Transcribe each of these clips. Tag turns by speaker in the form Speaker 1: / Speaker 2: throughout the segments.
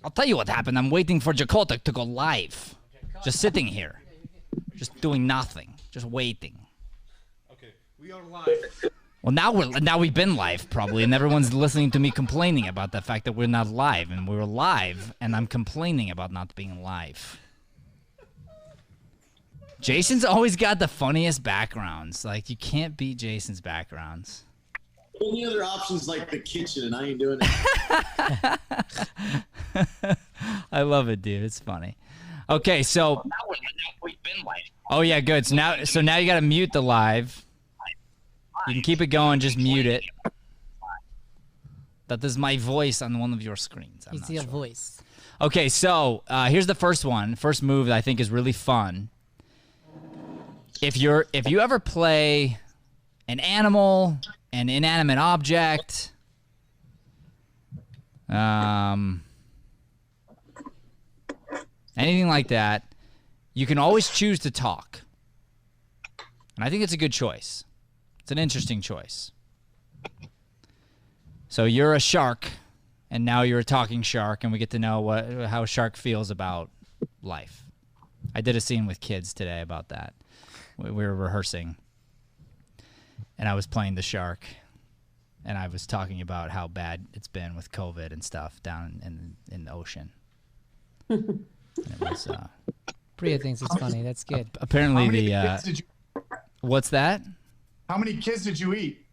Speaker 1: I'll tell you what happened. I'm waiting for Jakarta to go live. Just sitting here. Just doing nothing. Just waiting.
Speaker 2: Okay, we are live.
Speaker 1: Well, now we've been live probably, and everyone's listening to me complaining about the fact that we're not live, and we're live, and I'm complaining about not being live. Jason's always got the funniest backgrounds. Like, you can't beat Jason's backgrounds.
Speaker 3: Only other options like the kitchen, and I ain't doing it.
Speaker 1: I love it, dude. It's funny. Okay, so now we've been live. Oh yeah, good. So now you got to mute the live. You can keep it going, just mute it. That is my voice on one of your screens.
Speaker 4: It's your voice.
Speaker 1: Okay, so here's the first one. First move that I think is really fun. If you ever play an animal, an inanimate object, anything like that, you can always choose to talk. And I think it's a good choice. It's an interesting choice. So you're a shark, and now you're a talking shark, and we get to know how a shark feels about life. I did a scene with kids today about that. We were rehearsing, and I was playing the shark, and I was talking about how bad it's been with COVID and stuff down in the ocean. And it was
Speaker 4: Priya thinks it's funny. That's good.
Speaker 1: apparently what's that?
Speaker 2: How many kids did you eat?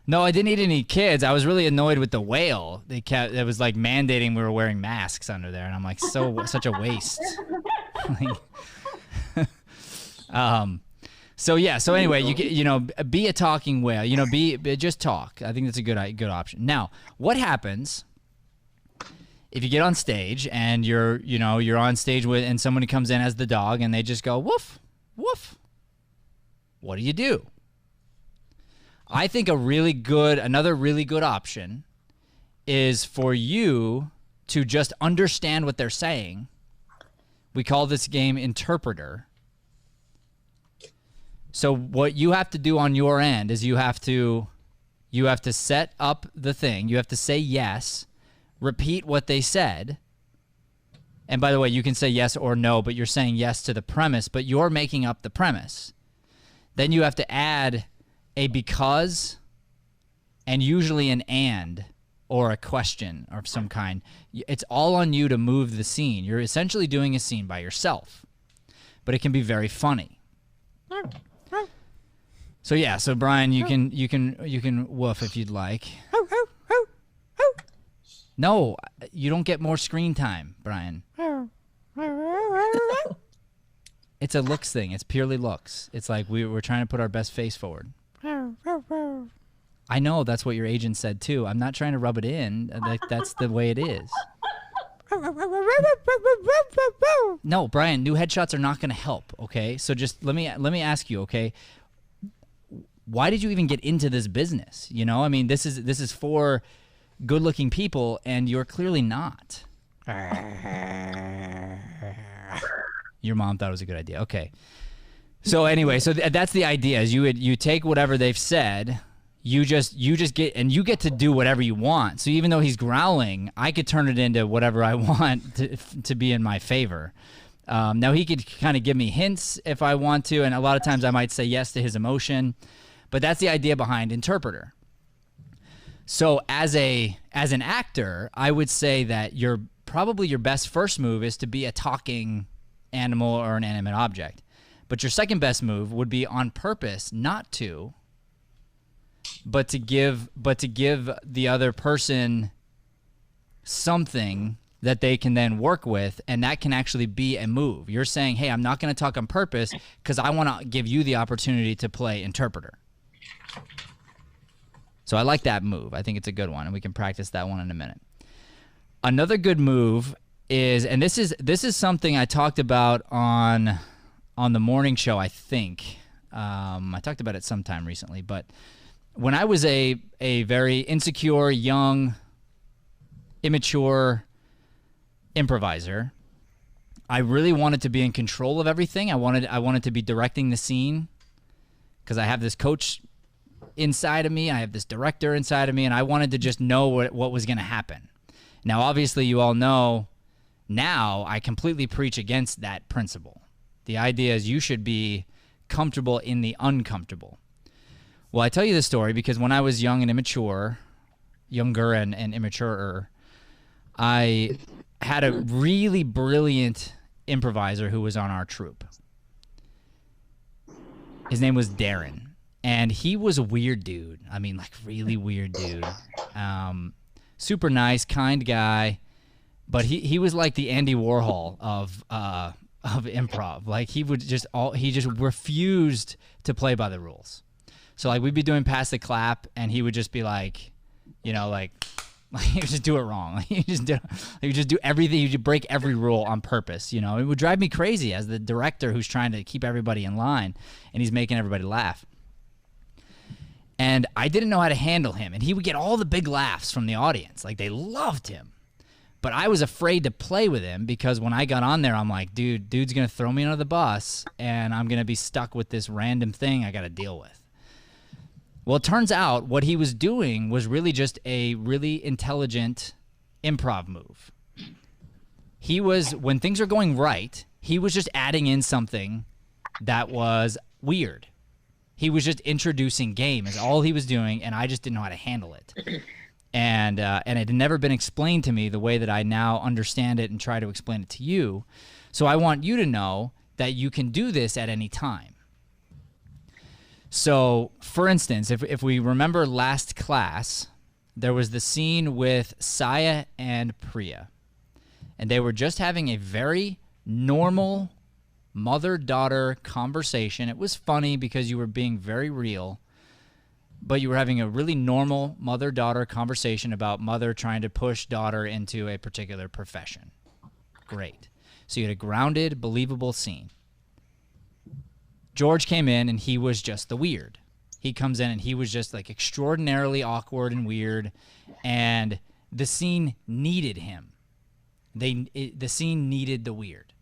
Speaker 1: No, I didn't eat any kids. I was really annoyed with the whale. It was like mandating we were wearing masks under there, and I'm like, such a waste. So anyway, be a talking whale. Just talk. I think that's a good option. Now, what happens if you get on stage and you're on stage and somebody comes in as the dog and they just go woof, woof? What do? I think another really good option is for you to just understand what they're saying. We call this game interpreter. So what you have to do on your end is you have to set up the thing. You have to say yes, repeat what they said. And by the way, you can say yes or no, but you're saying yes to the premise, but you're making up the premise. Then you have to add a because and usually an and or a question of some kind. It's all on you to move the scene. You're essentially doing a scene by yourself, but it can be very funny. So Brian, you can woof if you'd like. No, you don't get more screen time, Brian. It's a looks thing. It's purely looks. It's like we're trying to put our best face forward. I know that's what your agent said too. I'm not trying to rub it in. That's the way it is. No, Brian, new headshots are not going to help, okay? So just let me ask you, okay? Why did you even get into this business? I mean, this is for good-looking people, and you're clearly not. Your mom thought it was a good idea. Okay. So anyway, that's the idea. Is you take whatever they've said, you just get to do whatever you want. So even though he's growling, I could turn it into whatever I want to be in my favor. Now he could kind of give me hints if I want to, and a lot of times I might say yes to his emotion. But that's the idea behind interpreter. So as an actor, I would say that probably your best first move is to be a talking animal or an animate object. But your second best move would be on purpose not to, but to give the other person something that they can then work with, and that can actually be a move. You're saying, hey, I'm not going to talk on purpose because I want to give you the opportunity to play interpreter. So I like that move. I think it's a good one, and we can practice that one in a minute. Another good move is, and this is something I talked about on the morning show, I think. I talked about it sometime recently, but when I was a very insecure, young, immature improviser, I really wanted to be in control of everything. I wanted to be directing the scene because I have this coach inside of me. I have this director inside of me, and I wanted to just know what was going to happen. Now, obviously, you all know now I completely preach against that principle. The idea is you should be comfortable in the uncomfortable. Well, I tell you this story because when I was young and immature, younger and immature, I had a really brilliant improviser who was on our troupe. His name was Darren, and he was a weird dude. I mean, like really weird dude. Super nice, kind guy, but he was like the Andy Warhol of improv. Like he just refused to play by the rules. So like we'd be doing pass the clap, and he would just be like, you know, like he would just do it wrong. Like he would just do everything. He would break every rule on purpose. You know, it would drive me crazy as the director who's trying to keep everybody in line, and he's making everybody laugh. And I didn't know how to handle him, and he would get all the big laughs from the audience. Like they loved him. But I was afraid to play with him because when I got on there, I'm like, dude's going to throw me under the bus, and I'm going to be stuck with this random thing I got to deal with. Well, it turns out what he was doing was really just a really intelligent improv move. He was, when things are going right, he was just adding in something that was weird. He was just introducing game is all he was doing, and I just didn't know how to handle it. And it had never been explained to me the way that I now understand it and try to explain it to you. So I want you to know that you can do this at any time. So, for instance, if we remember last class, there was the scene with Saya and Priya. And they were just having a very normal mother-daughter conversation. It was funny because you were being very real, but you were having a really normal mother-daughter conversation about mother trying to push daughter into a particular profession. Great. So you had a grounded, believable scene. George came in, and he was just the weird. He comes in, and he was just like extraordinarily awkward and weird, and the scene needed him. The scene needed the weird.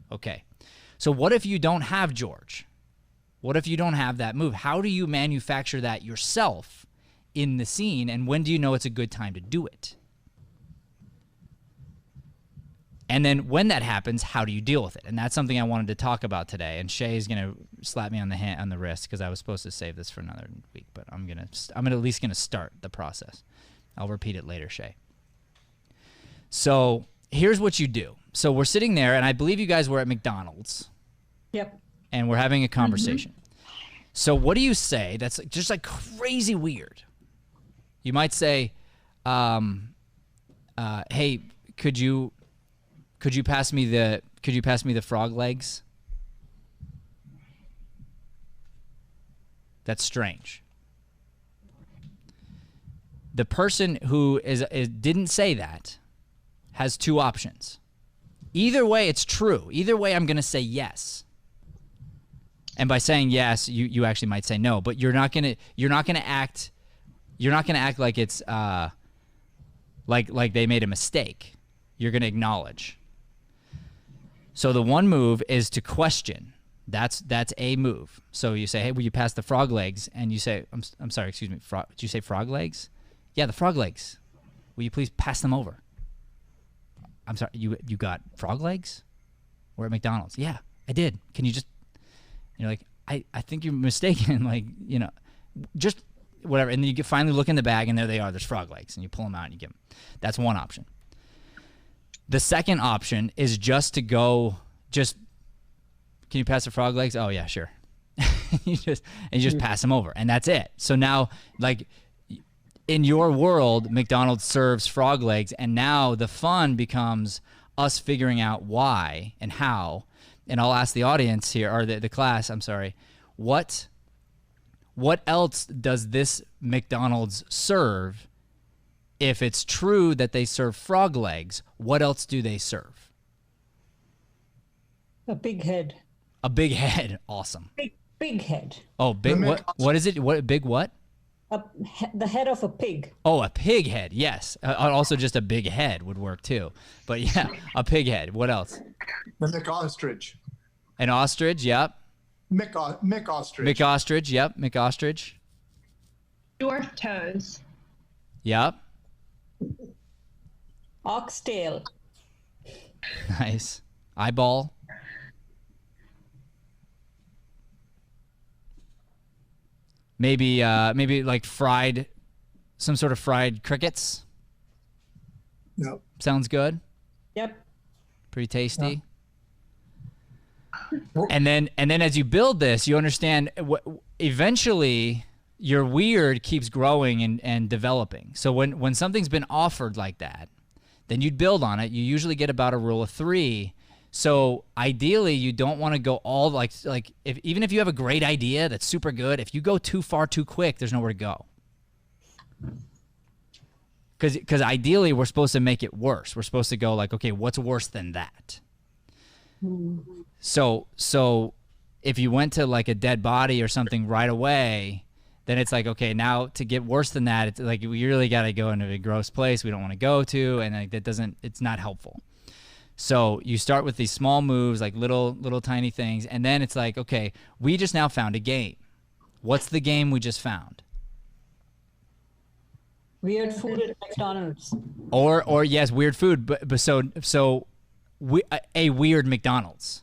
Speaker 1: Okay. So what if you don't have George? What if you don't have that move? How do you manufacture that yourself in the scene, and when do you know it's a good time to do it? And then when that happens, how do you deal with it? And that's something I wanted to talk about today. And Shay's going to slap me on the wrist because I was supposed to save this for another week, but I'm at least going to start the process. I'll repeat it later, Shay. So here's what you do. So we're sitting there, and I believe you guys were at McDonald's.
Speaker 5: Yep.
Speaker 1: And we're having a conversation. So what do you say that's just like crazy weird? You might say, hey, could you pass me the frog legs? That's strange. The person who didn't say that has two options. Either way, it's true. Either way, I'm going to say yes. And by saying yes, you actually might say no, but you're not going to act like it's like they made a mistake. You're going to acknowledge. So the one move is to question. That's a move. So you say, hey, will you pass the frog legs? And you say, I'm sorry, excuse me. Did you say frog legs? Yeah, the frog legs. Will you please pass them over? I'm sorry, you got frog legs? We're at McDonald's. Yeah, I did. Can you just, you're like, I think you're mistaken. Like, you know, just whatever. And then you finally look in the bag, and there they are. There's frog legs. And you pull them out and you give them. That's one option. The second option is just to go, can you pass the frog legs? Oh, yeah, sure. you just pass them over, and that's it. So now, like, in your world, McDonald's serves frog legs, and now the fun becomes us figuring out why and how. And I'll ask the audience here, or the class, I'm sorry, what else does this McDonald's serve? If it's true that they serve frog legs, what else do they serve?
Speaker 5: A big head.
Speaker 1: A big head. Awesome.
Speaker 5: Big head.
Speaker 1: Oh, big what? What is it? What big what?
Speaker 5: The head of a pig.
Speaker 1: Oh, a pig head. Yes. Also, just a big head would work too. But yeah, a pig head. What else?
Speaker 2: The Mick Ostrich.
Speaker 1: An ostrich. Yep.
Speaker 2: Mick Ostrich.
Speaker 1: Mick ostrich. Yep. Mick ostrich.
Speaker 6: Dwarf toes.
Speaker 1: Yep.
Speaker 5: Oxtail.
Speaker 1: Nice. Eyeball. Maybe like fried, some sort of fried crickets.
Speaker 2: Yep.
Speaker 1: Sounds good.
Speaker 5: Yep.
Speaker 1: Pretty tasty. And then as you build this, you understand eventually your weird keeps growing and developing. So when something's been offered like that, then you'd build on it. You usually get about a rule of 3. So ideally, you don't want to go all like even if you have a great idea that's super good, if you go too far too quick, there's nowhere to go. Because ideally, we're supposed to make it worse. We're supposed to go like, okay, what's worse than that? So if you went to like a dead body or something right away, then it's like, okay, now to get worse than that, it's like we really got to go into a gross place we don't want to go to, and like it's not helpful. So you start with these small moves, like little tiny things, and then it's like, okay, we just now found a game. What's the game we just found?
Speaker 5: Weird food at McDonald's.
Speaker 1: Or yes, weird food, but so a weird McDonald's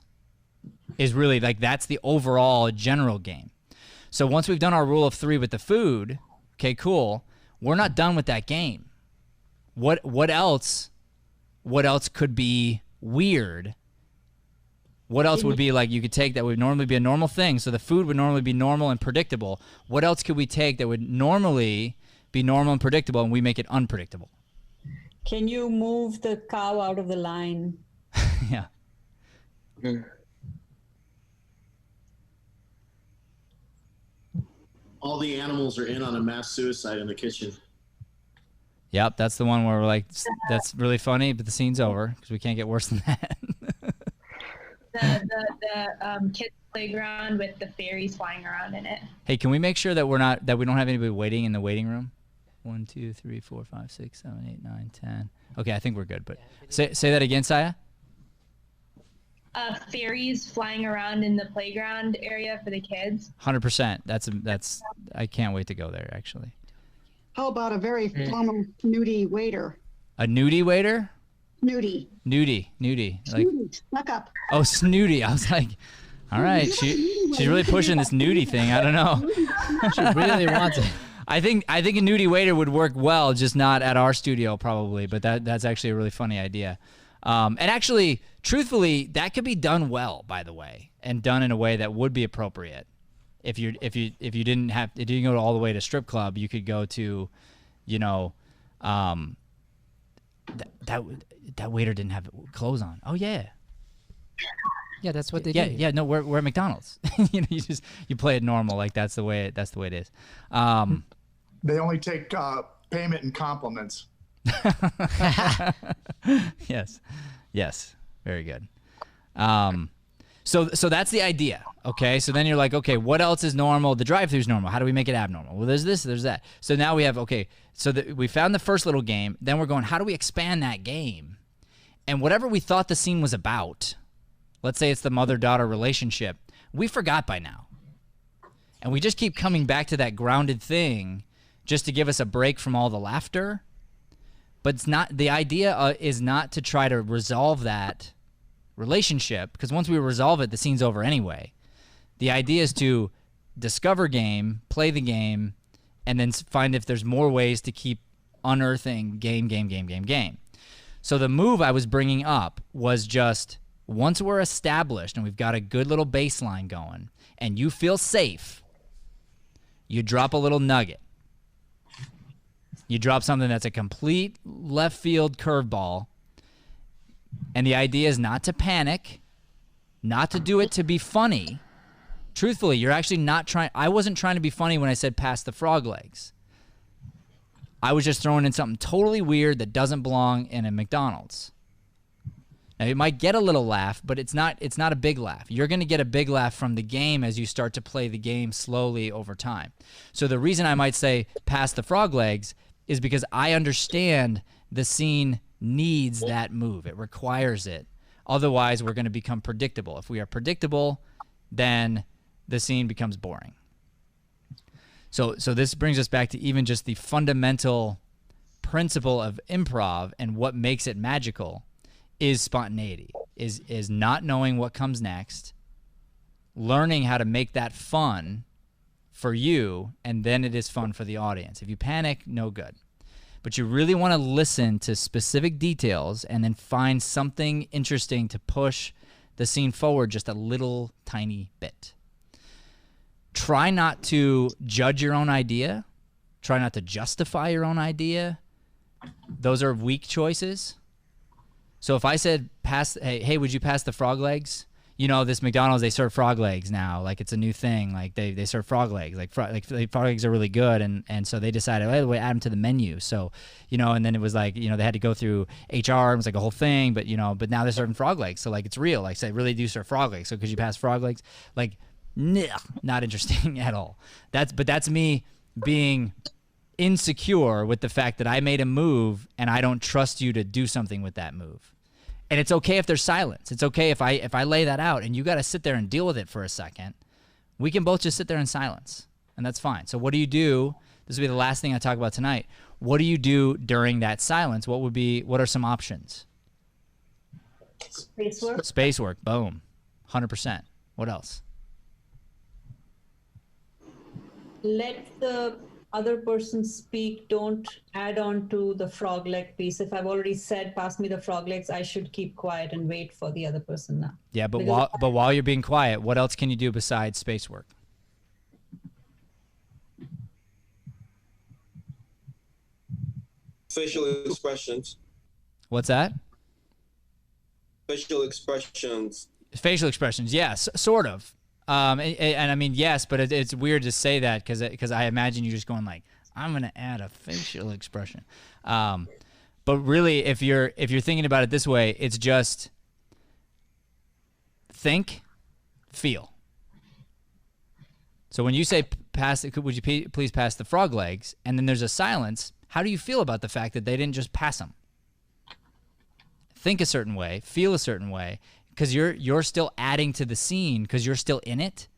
Speaker 1: is really like that's the overall general game. So once we've done our rule of 3 with the food, okay, cool. We're not done with that game. What else could be weird? What else would be like you could take that would normally be a normal thing? So the food would normally be normal and predictable. What else could we take that would normally be normal and predictable, and we make it unpredictable?
Speaker 5: Can you move the cow out of the line?
Speaker 1: Yeah.
Speaker 3: All the animals are in on a mass suicide in the kitchen.
Speaker 1: Yep, that's the one where we're like, that's really funny, but the scene's over because we can't get worse than that.
Speaker 6: the kids playground with the fairies flying around in it.
Speaker 1: Hey, can we make sure that we don't have anybody waiting in the waiting room? 1, 2, 3, 4, 5, 6, 7, 8, 9, 10. Okay, I think we're good. But say that again, Saya.
Speaker 6: Fairies flying around in the playground area for the kids.
Speaker 1: 100%. That's. I can't wait to go there. Actually.
Speaker 7: How about a very nudie waiter?
Speaker 1: A nudie waiter?
Speaker 7: Nudie.
Speaker 1: Like,
Speaker 7: Snuck up.
Speaker 1: oh, snooty. I was like, all right, she's really pushing this nudie thing. I don't know.
Speaker 4: She really wants it.
Speaker 1: I think a nudie waiter would work well, just not at our studio probably. But that's actually a really funny idea. And actually, truthfully, that could be done well, by the way, and done in a way that would be appropriate. If you didn't go all the way to strip club, you could go to, that waiter didn't have clothes on. Oh yeah.
Speaker 4: Yeah, that's what they do.
Speaker 1: Yeah. No, we're at McDonald's. You play it normal, like that's the way it is.
Speaker 2: They only take payment and compliments.
Speaker 1: Yes, very good. So that's the idea. Okay, so then you're like, okay, what else is normal? The drive-thru's normal. How do we make it abnormal? Well, there's this, there's that. So now we have, okay, so we found the first little game. Then we're going, how do we expand that game? And whatever we thought the scene was about, let's say it's the mother-daughter relationship, we forgot by now. And we just keep coming back to that grounded thing just to give us a break from all the laughter. But it's not, the idea is not to try to resolve that relationship, because once we resolve it, the scene's over anyway. The idea is to discover game, play the game, and then find if there's more ways to keep unearthing game. So the move I was bringing up was just once we're established and we've got a good little baseline going and you feel safe, you drop a little nugget. You drop something that's a complete left field curveball. And the idea is not to panic, not to do it to be funny. Truthfully, you're actually not trying. I wasn't trying to be funny when I said pass the frog legs. I was just throwing in something totally weird that doesn't belong in a McDonald's. Now, you might get a little laugh, but it's not a big laugh. You're going to get a big laugh from the game as you start to play the game slowly over time. So the reason I might say pass the frog legs is because I understand the scene needs that move. It requires it. Otherwise, we're going to become predictable. If we are predictable, then the scene becomes boring. So this brings us back to even just the fundamental principle of improv and what makes it magical is spontaneity, is not knowing what comes next, learning how to make that fun for you, and then it is fun for the audience. If you panic, no good. But you really want to listen to specific details and then find something interesting to push the scene forward just a little tiny bit. Try not to judge your own idea. Try not to justify your own idea. Those are weak choices. So if I said, hey, would you pass the frog legs? You know, this McDonald's, they serve frog legs now. Like, it's a new thing. Like, they serve frog legs. Like frog legs are really good. And so they decided, oh, wait, add them to the menu. So, you know, and then it was like, you know, they had to go through HR. It was like a whole thing. But, you know, but now they're serving frog legs. So, like, it's real. Like, they really do serve frog legs. So could you pass frog legs? Like, nah, not interesting at all. But that's me being insecure with the fact that I made a move and I don't trust you to do something with that move. And it's okay if there's silence. It's okay if I lay that out and you got to sit there and deal with it for a second. We can both just sit there in silence, and that's fine. So what do you do? This will be the last thing I talk about tonight. What do you do during that silence? What are some options?
Speaker 5: Space work.
Speaker 1: Space work. Boom. 100%. What else?
Speaker 5: Let the other person speak. Don't add on to the frog leg piece. If I've already said, pass me the frog legs, I should keep quiet and wait for the other person now.
Speaker 1: Yeah, but while you're being quiet, what else can you do besides space work?
Speaker 8: Facial expressions.
Speaker 1: What's that?
Speaker 8: Facial expressions.
Speaker 1: Facial expressions, yes, sort of. And I mean, yes, but it's weird to say that because I imagine you just going like, I'm going to add a facial expression. But really, if you're thinking about it this way, it's just think, feel. So when you say would you please pass the frog legs, and then there's a silence, how do you feel about the fact that they didn't just pass them? Think a certain way, feel a certain way, because you're still adding to the scene because you're still in it.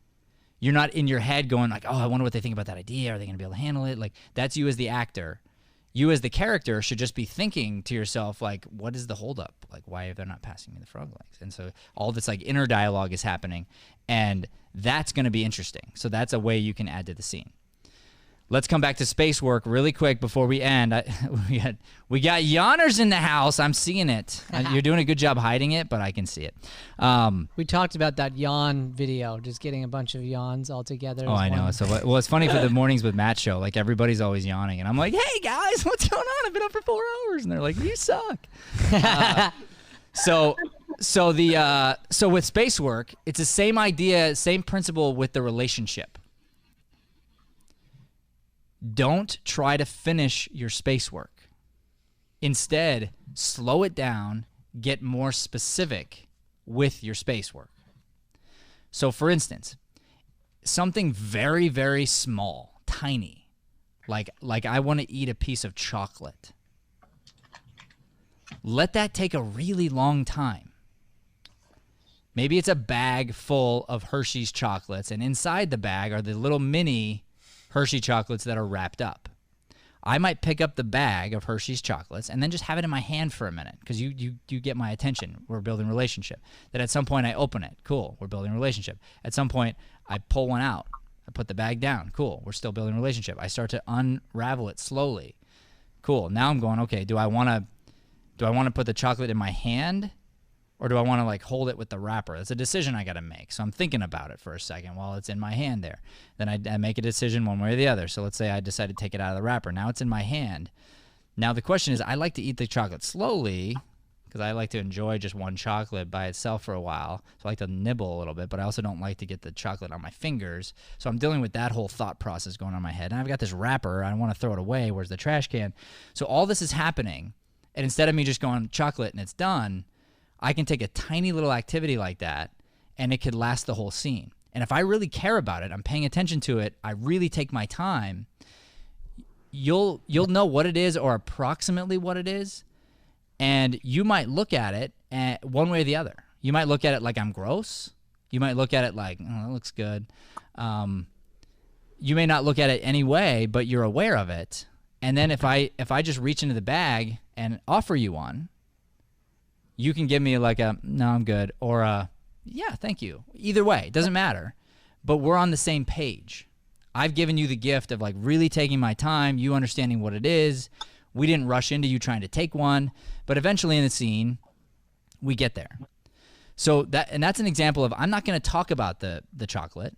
Speaker 1: You're not in your head going like, oh, I wonder what they think about that idea. Are they going to be able to handle it? Like, that's you as the actor. You as the character should just be thinking to yourself, like, what is the holdup? Like, why are they not passing me the frog legs? And so all this like inner dialogue is happening, and that's going to be interesting. So that's a way you can add to the scene. Let's come back to space work really quick before we end. We got yawners in the house. I'm seeing it. You're doing a good job hiding it, but I can see it.
Speaker 4: We talked about that yawn video, just getting a bunch of yawns all together.
Speaker 1: Oh, I know. So, well, it's funny for the Mornings with Matt show. Like, everybody's always yawning, and I'm like, "Hey guys, what's going on? I've been up for 4 hours," and they're like, "You suck." So with space work, it's the same idea, same principle with the relationship. Don't try to finish your space work. Instead, slow it down, get more specific with your space work. So for instance, something very, very small, tiny, like I want to eat a piece of chocolate. Let that take a really long time. Maybe it's a bag full of Hershey's chocolates, and inside the bag are the little mini Hershey chocolates that are wrapped up. I might pick up the bag of Hershey's chocolates and then just have it in my hand for a minute because you get my attention. We're building a relationship. Then at some point I open it. Cool, we're building a relationship. At some point I pull one out. I put the bag down. Cool, we're still building a relationship. I start to unravel it slowly. Cool, now I'm going, okay, do I want to put the chocolate in my hand, or do I want to like hold it with the wrapper? That's a decision I got to make. So I'm thinking about it for a second while it's in my hand there. Then I make a decision one way or the other. So let's say I decide to take it out of the wrapper. Now it's in my hand. Now the question is, I like to eat the chocolate slowly because I like to enjoy just one chocolate by itself for a while. So I like to nibble a little bit, but I also don't like to get the chocolate on my fingers. So I'm dealing with that whole thought process going on in my head. And I've got this wrapper. I want to throw it away. Where's the trash can? So all this is happening. And instead of me just going chocolate and it's done, I can take a tiny little activity like that and it could last the whole scene. And if I really care about it, I'm paying attention to it, I really take my time, you'll know what it is or approximately what it is, and you might look at it one way or the other. You might look at it like I'm gross. You might look at it like, oh, that looks good. You may not look at it any way, but you're aware of it. And then if I just reach into the bag and offer you one, you can give me like a, no, I'm good, or a, yeah, thank you. Either way, it doesn't matter. But we're on the same page. I've given you the gift of like really taking my time, you understanding what it is. We didn't rush into you trying to take one, but eventually in the scene, we get there. So that's an example of, I'm not going to talk about the chocolate.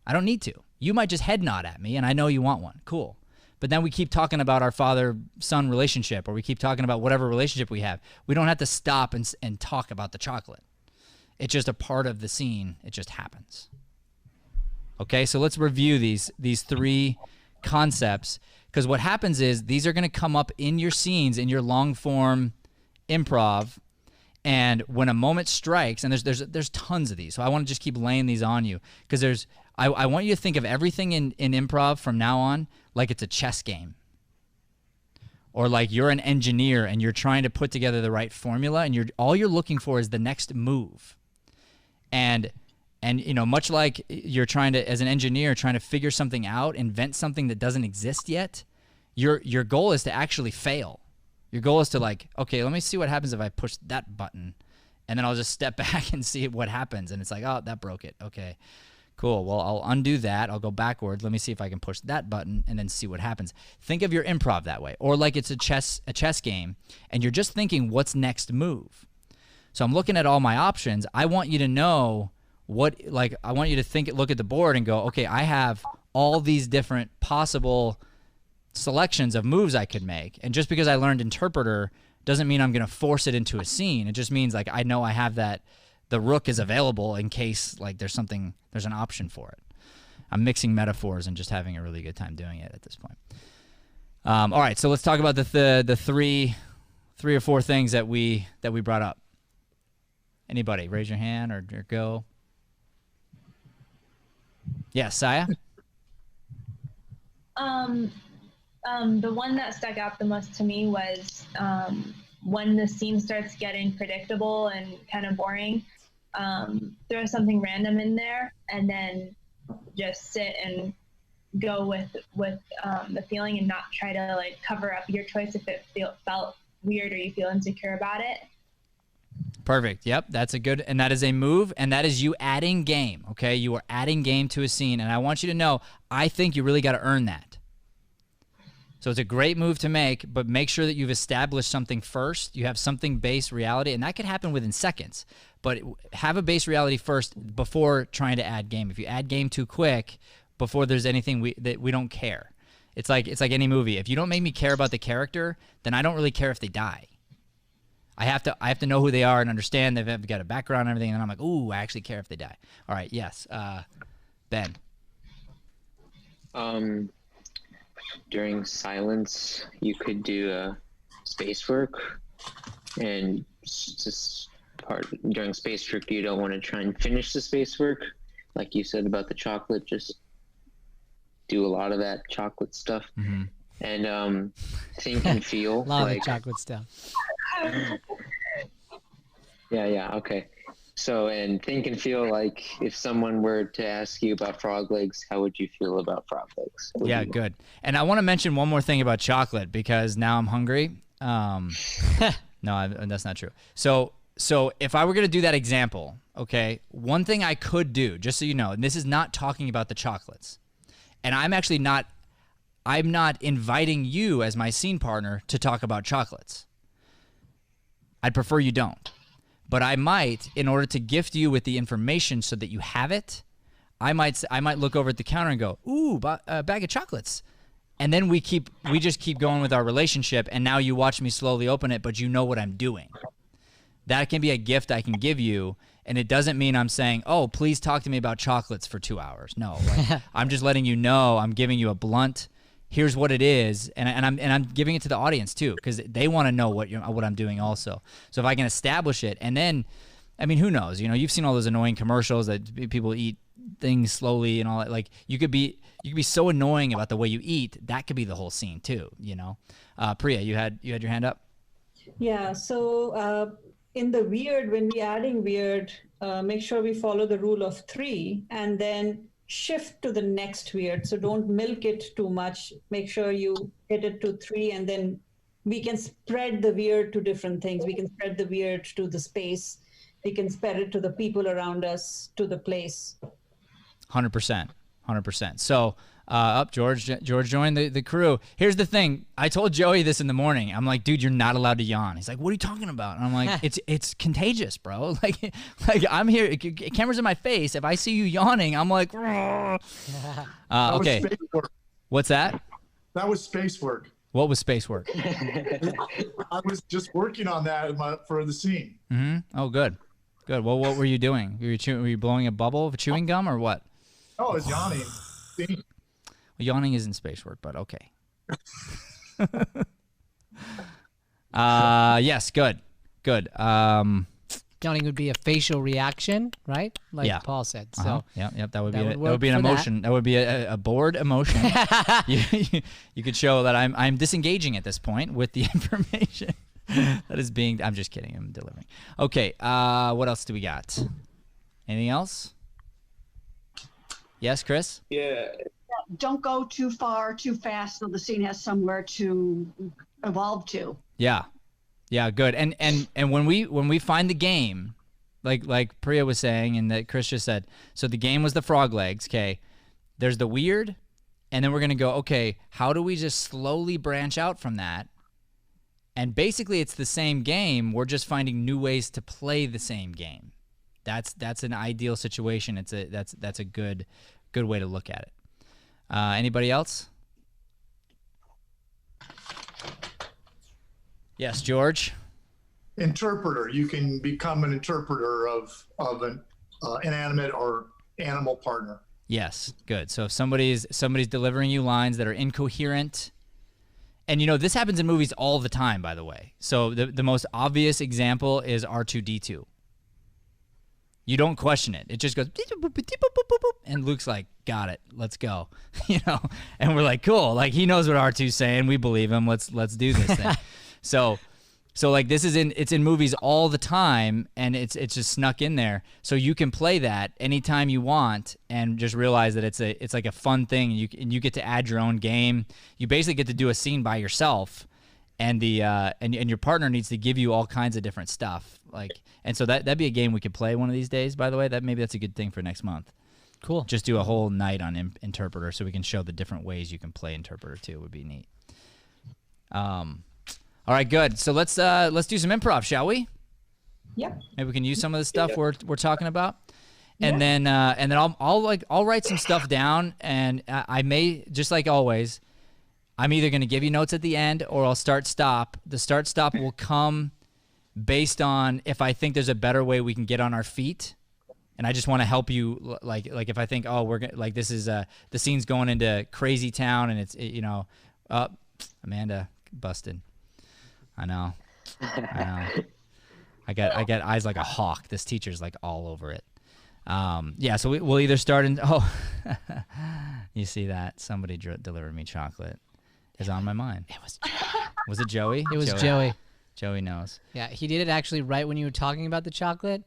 Speaker 1: I don't need to. You might just head nod at me and I know you want one. Cool. But then we keep talking about our father-son relationship, or we keep talking about whatever relationship we have. We don't have to stop and talk about the chocolate. It's just a part of the scene. It just happens. Okay, so let's review these 3 concepts, because what happens is these are going to come up in your scenes, in your long-form improv, and when a moment strikes, and there's tons of these, so I want to just keep laying these on you, because I want you to think of everything in improv from now on like it's a chess game, or like you're an engineer and you're trying to put together the right formula, and all you're looking for is the next move. And you know, much like you're trying to, as an engineer, trying to figure something out, invent something that doesn't exist yet, your goal is to actually fail. Your goal is to like, okay, let me see what happens if I push that button, and then I'll just step back and see what happens. And it's like, oh, that broke it. Okay, cool. Well, I'll undo that. I'll go backwards. Let me see if I can push that button and then see what happens. Think of your improv that way, or like it's a chess game, and you're just thinking, what's next move? So I'm looking at all my options. I want you to know I want you to look at the board and go, okay, I have all these different possible selections of moves I could make. And just because I learned interpreter doesn't mean I'm going to force it into a scene. It just means like I know I have that, the rook is available in case like there's an option for it. I'm mixing metaphors and just having a really good time doing it at this point. All right, so let's talk about the three or 4 things that we brought up. Anybody, raise your hand or go. Yeah, Saya?
Speaker 6: The one that stuck out the most to me was when the scene starts getting predictable and kind of boring, throw something random in there and then just sit and go with the feeling and not try to like cover up your choice if it felt weird or you feel insecure about it.
Speaker 1: Perfect. Yep, that's a good, and that is a move, and that is you adding game, okay? You are adding game to a scene, and I want you to know, I think you really got to earn that. So it's a great move to make, but make sure that you've established something first. You have something base reality, and that could happen within seconds, but have a base reality first before trying to add game. If you add game too quick, before there's anything that we don't care. It's like any movie. If you don't make me care about the character, then I don't really care if they die. I have to know who they are and understand they've got a background and everything, and I'm like, ooh, I actually care if they die. All right, yes, Ben.
Speaker 9: During silence, you could do space work, and just during space work, you don't want to try and finish the space work, like you said about the chocolate. Just do a lot of that chocolate stuff, and think and feel.
Speaker 4: A lot of the chocolate stuff.
Speaker 9: Yeah, okay. So, and think and feel like if someone were to ask you about frog legs, how would you feel about frog legs?
Speaker 1: Yeah, good. And I want to mention one more thing about chocolate because now I'm hungry. No, that's not true. So if I were going to do that example, okay, one thing I could do, just so you know, and this is not talking about the chocolates, and I'm not inviting you as my scene partner to talk about chocolates. I'd prefer you don't. But I might, in order to gift you with the information so that you have it, I might look over at the counter and go, ooh, a bag of chocolates. And then we just keep going with our relationship, and now you watch me slowly open it, but you know what I'm doing. That can be a gift I can give you, and it doesn't mean I'm saying, oh, please talk to me about chocolates for 2 hours. No, I'm just letting you know, I'm giving you a blunt, here's what it is, and I'm giving it to the audience too, because they want to know what I'm doing also. So if I can establish it, and then, I mean, who knows? You know, you've seen all those annoying commercials that people eat things slowly and all that. Like you could be so annoying about the way you eat, that could be the whole scene too. You know, Priya, you had your hand up.
Speaker 5: Yeah. So in the weird, when we adding weird, make sure we follow the rule of 3, and then shift to the next weird. So don't milk it too much. Make sure you hit it to 3, and then we can spread the weird to different things. We can spread the weird to the space. We can spread it to the people around us, to the place.
Speaker 1: 100%. 100%. So George joined the crew. Here's the thing. I told Joey this in the morning. I'm like, dude, you're not allowed to yawn. He's like, what are you talking about? And I'm like, it's contagious, bro. Like I'm here. Camera's in my face. If I see you yawning, I'm like, okay. What's that?
Speaker 2: That was space work.
Speaker 1: What was space work?
Speaker 2: I was just working on that for the scene.
Speaker 1: Mm-hmm. Oh, good. Good. Well, what were you doing? Were you blowing a bubble of chewing gum or what?
Speaker 2: Oh, I was yawning.
Speaker 1: Well, yawning isn't space work, but okay. Yes, good. Good.
Speaker 4: Yawning would be a facial reaction, right? Like Paul said. So
Speaker 1: Yep. That would be an emotion. That would be a bored emotion. you could show that I'm disengaging at this point with the information that is being. I'm just kidding. I'm delivering. Okay. What else do we got? Anything else? Yes, Chris?
Speaker 8: Yeah.
Speaker 7: Don't go too far, too fast, so the scene has somewhere to evolve to.
Speaker 1: Yeah. Yeah, good. And when we find the game, like Priya was saying and that Chris just said, so the game was the frog legs, okay? There's the weird, and then we're going to go, okay, how do we just slowly branch out from that? And basically it's the same game, we're just finding new ways to play the same game. That's an ideal situation. That's a good way to look at it. Anybody else? Yes, George.
Speaker 2: Interpreter. You can become an interpreter of an inanimate or animal partner.
Speaker 1: Yes, good. So if somebody's delivering you lines that are incoherent, and this happens in movies all the time, by the way. So the most obvious example is R2-D2. You don't question it. It just goes, and Luke's like, got it, let's go. And we're like, cool. Like he knows what R2's saying. We believe him. Let's do this thing. So like it's in movies all the time, and it's just snuck in there. So you can play that anytime you want, and just realize that it's like a fun thing. And you get to add your own game. You basically get to do a scene by yourself, and and your partner needs to give you all kinds of different stuff. And so that'd be a game we could play one of these days. By the way, maybe that's a good thing for next month.
Speaker 4: Cool.
Speaker 1: Just do a whole night on Interpreter, so we can show the different ways you can play Interpreter too. Would be neat. All right, good. So let's do some improv, shall we?
Speaker 5: Yep.
Speaker 1: Maybe we can use some of the stuff we're talking about, and then I'll write some stuff down, and I may, just like always, I'm either going to give you notes at the end or I'll start stop. The start stop will come based on if I think there's a better way we can get on our feet. And I just want to help you, like if I think, oh, this is the scene's going into crazy town, and it's Amanda busted. I know. I got eyes like a hawk. This teacher's like all over it. So we'll either start in. Oh, you see that? Somebody delivered me chocolate. Is on my mind. Was it Joey?
Speaker 4: It was Joey.
Speaker 1: Joey knows.
Speaker 4: Yeah, he did it actually right when you were talking about the chocolate.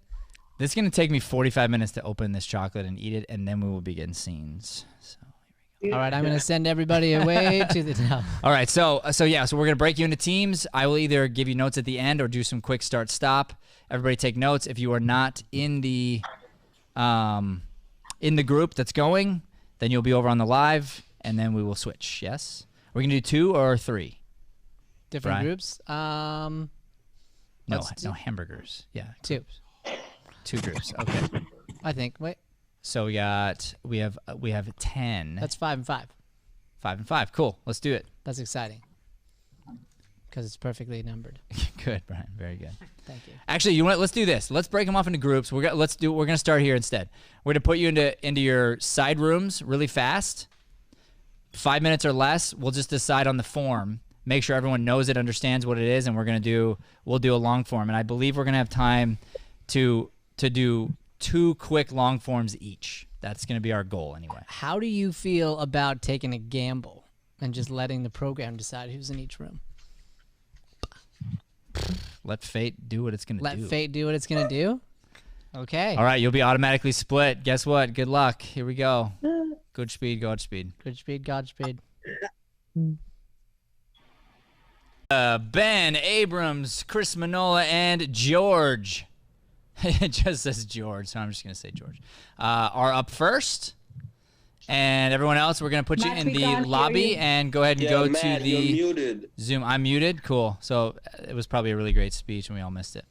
Speaker 1: This is going to take me 45 minutes to open this chocolate and eat it, and then we will begin scenes. So here we go.
Speaker 4: All right, I'm going to send everybody away to the top.
Speaker 1: All right, so we're going to break you into teams. I will either give you notes at the end or do some quick start-stop. Everybody take notes. If you are not in the group that's going, then you'll be over on the live, and then we will switch, yes? We're going to do 2 or 3?
Speaker 4: Different
Speaker 1: Brian?
Speaker 4: groups?
Speaker 1: No hamburgers. Yeah.
Speaker 4: 2.
Speaker 1: 2 groups. Okay.
Speaker 4: I think. Wait.
Speaker 1: So we have 10.
Speaker 4: That's 5 and 5.
Speaker 1: 5 and 5. Cool. Let's do it.
Speaker 4: That's exciting. Because it's perfectly numbered.
Speaker 1: Good, Brian. Very good.
Speaker 4: Thank you.
Speaker 1: Actually, let's do this. Let's break them off into groups. We're gonna start here instead. We're gonna put you into your side rooms really fast. 5 minutes or less. We'll just decide on the form. Make sure everyone knows it, understands what it is, and we'll do a long form. And I believe we're gonna have time to do 2 quick long forms each. That's gonna be our goal anyway.
Speaker 4: How do you feel about taking a gamble and just letting the program decide who's in each room?
Speaker 1: Let fate do what it's gonna do.
Speaker 4: Let fate do what it's gonna do? Okay.
Speaker 1: All right, you'll be automatically split. Guess what? Good luck. Here we go. Good speed, Godspeed.
Speaker 4: Good speed, Godspeed.
Speaker 1: Ben Abrams, Chris Manola, and George. It just says George, so I'm just going to say George. Are up first. And everyone else, we're going to put you
Speaker 5: Matt,
Speaker 1: in
Speaker 5: we
Speaker 1: the
Speaker 5: can't
Speaker 1: lobby
Speaker 5: hear you.
Speaker 1: and go ahead and
Speaker 8: Yeah,
Speaker 1: go
Speaker 8: Matt,
Speaker 1: to the
Speaker 8: you're muted.
Speaker 1: Zoom. I'm muted? Cool. So it was probably a really great speech and we all missed it.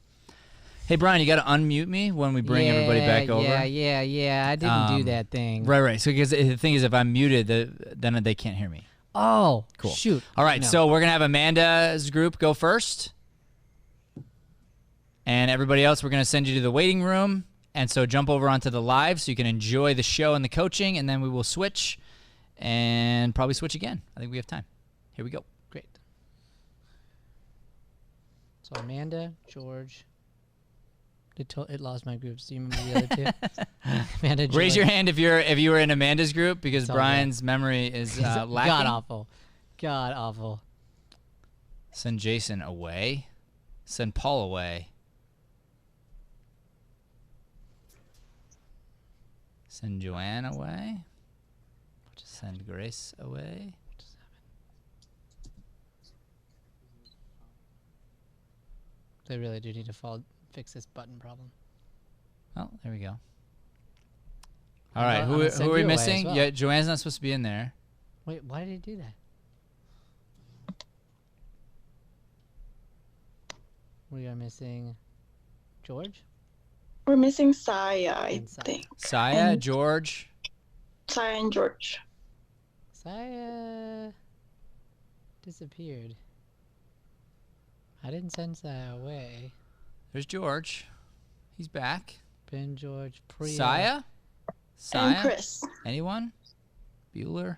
Speaker 1: Hey, Brian, you got to unmute me when we bring everybody back over.
Speaker 4: Yeah. I didn't do that thing.
Speaker 1: Right. So because the thing is, if I'm muted, then they can't hear me.
Speaker 4: Oh,
Speaker 1: Cool.
Speaker 4: shoot.
Speaker 1: All right,
Speaker 4: No.
Speaker 1: so we're going to have Amanda's group go first. And everybody else, we're going to send you to the waiting room. And so jump over onto the live so you can enjoy the show and the coaching. And then we will switch and probably switch again. I think we have time. Here we go.
Speaker 4: Great. So Amanda, George. It lost my groups. Do you remember the other two? Amanda, George.
Speaker 1: Raise your hand if you were in Amanda's group because
Speaker 4: It's all
Speaker 1: Brian's memory is lacking.
Speaker 4: God awful. God awful.
Speaker 1: Send Jason away. Send Paul away. Send Joanne away. Send Grace away.
Speaker 4: They really do need to fix this button problem.
Speaker 1: Oh, there we go. All right, who
Speaker 4: gonna send
Speaker 1: are we
Speaker 4: you away as
Speaker 1: missing?
Speaker 4: well.
Speaker 1: Yeah, Joanne's not supposed to be in there.
Speaker 4: Wait, why did he do that? We are missing George?
Speaker 10: We're missing Saya, I
Speaker 4: And Saya.
Speaker 10: think.
Speaker 1: Saya,
Speaker 10: And-
Speaker 1: George.
Speaker 10: Saya and George.
Speaker 4: Saya disappeared. I didn't send Saya away.
Speaker 1: There's George. He's back.
Speaker 4: Ben, George, Priya.
Speaker 1: Saya?
Speaker 10: And Chris.
Speaker 1: Anyone? Bueller?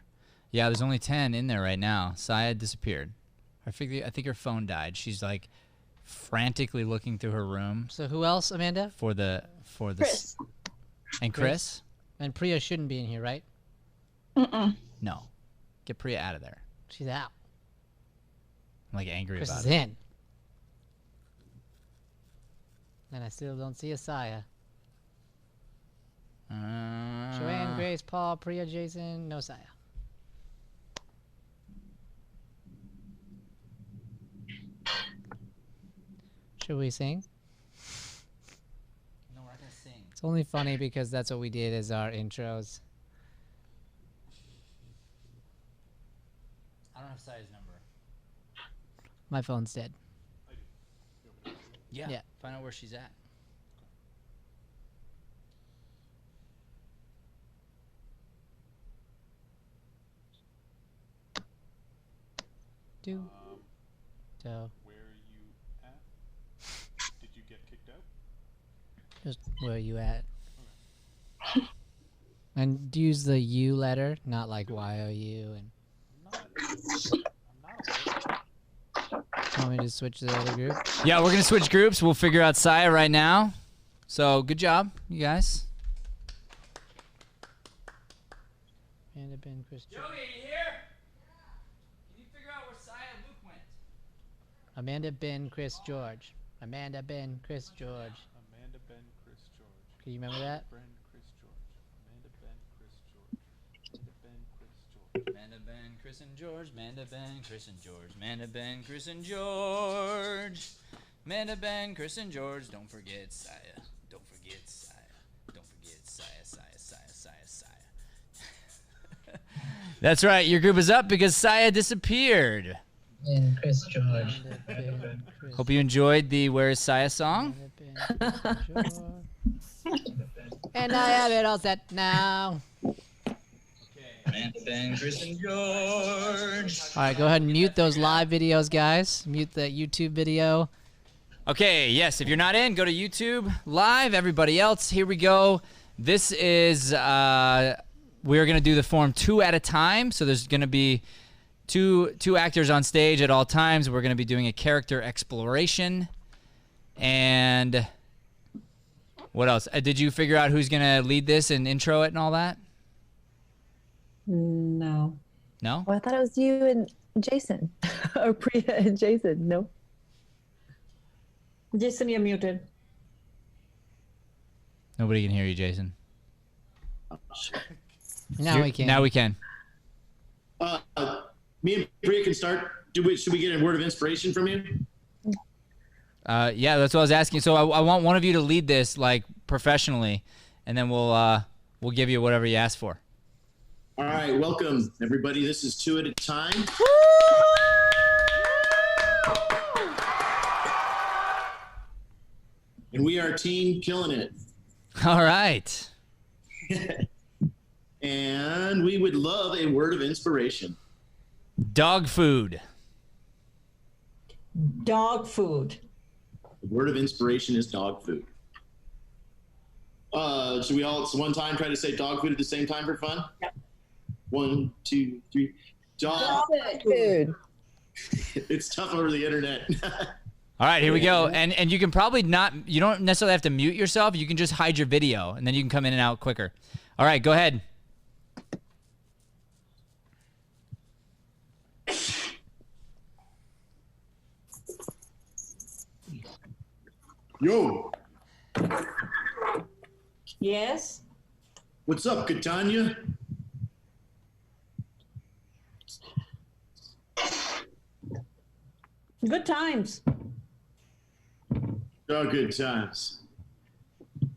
Speaker 1: Yeah, there's only 10 in there right now. Saya disappeared. I think her phone died. She's like frantically looking through her room
Speaker 4: So who else, Amanda?
Speaker 1: for the
Speaker 10: Chris.
Speaker 1: and Chris?
Speaker 4: And Priya shouldn't be in here, right?
Speaker 10: Mm-mm.
Speaker 1: No. Get Priya out of there.
Speaker 4: She's out.
Speaker 1: I'm like angry
Speaker 4: Chris
Speaker 1: about
Speaker 4: is
Speaker 1: it.
Speaker 4: in. And I still don't see a Saya. Joanne, Grace, Paul, Priya, Jason, no Saya. Should we sing?
Speaker 1: No, we're not gonna sing.
Speaker 4: It's only funny because that's what we did as our intros.
Speaker 1: I don't have Saya's number.
Speaker 4: My phone's dead.
Speaker 1: Yeah.
Speaker 4: Yeah.
Speaker 1: Find out where she's at.
Speaker 4: Do. Do.
Speaker 11: Where are you at? Did you get kicked out?
Speaker 4: Just where are you at? And use the U letter, not like Y-O-U. And want me to switch to the other group?
Speaker 1: Yeah, we're gonna switch groups. We'll figure out Saya right now. So good job, you guys.
Speaker 4: Amanda, Ben, Chris.
Speaker 1: Joey, are you here? Can you figure out where Saya and Luke went?
Speaker 4: Amanda, Ben, Chris, George. Amanda, Ben, Chris, George.
Speaker 11: Amanda, Ben, Chris, George.
Speaker 4: Can you remember that?
Speaker 11: Ben, Chris, George. Amanda, Ben, Chris, George. Amanda, Ben, Chris, George.
Speaker 1: Amanda, Ben, Chris, and George. Amanda, Ben, Chris, and George. Amanda, Ben, Chris, and George. Don't forget Saya. Don't forget Saya. Don't forget Saya, Saya, Saya, Saya, Saya. That's right. Your group is up because Saya disappeared.
Speaker 4: And Chris, George. Amanda, Ben, Chris,
Speaker 1: Hope you enjoyed the Where is Saya song.
Speaker 4: Amanda, Ben, Chris, George. And I have it all set now.
Speaker 1: Amanda, Ben, Chris, and George.
Speaker 4: All right, go ahead and mute those live videos, guys. Mute the YouTube video.
Speaker 1: Okay, yes, if you're not in, go to YouTube Live. Everybody else, here we go. This is, we're going to do the form 2 at a time. So there's going to be two actors on stage at all times. We're going to be doing a character exploration. And what else? Did you figure out who's going to lead this and intro it and all that?
Speaker 12: No.
Speaker 1: No?
Speaker 12: Oh, I thought it was you and Jason. Or Priya and Jason. No.
Speaker 5: Jason, you're muted.
Speaker 1: Nobody can hear you, Jason.
Speaker 4: Now we can.
Speaker 1: Now we can.
Speaker 3: Me and Priya can start. Should we get a word of inspiration from you?
Speaker 1: Yeah, that's what I was asking. So I want one of you to lead this like professionally, and then we'll give you whatever you ask for.
Speaker 3: All right, welcome everybody. This is Two at a Time. And we are Team Killing It.
Speaker 1: All right.
Speaker 3: And we would love a word of inspiration.
Speaker 1: Dog food.
Speaker 5: Dog food.
Speaker 3: The word of inspiration is dog food. Should we all at one time try to say dog food at the same time for fun?
Speaker 5: Yep.
Speaker 3: 1, 2, 3. Dog
Speaker 12: Food.
Speaker 3: It's tough over the internet.
Speaker 1: All right, here we go. And you can probably not, you don't necessarily have to mute yourself. You can just hide your video, and then you can come in and out quicker. All right, go ahead.
Speaker 3: Yo,
Speaker 5: Yes.
Speaker 3: what's up, Catania?
Speaker 5: Good times.
Speaker 3: Oh, good times.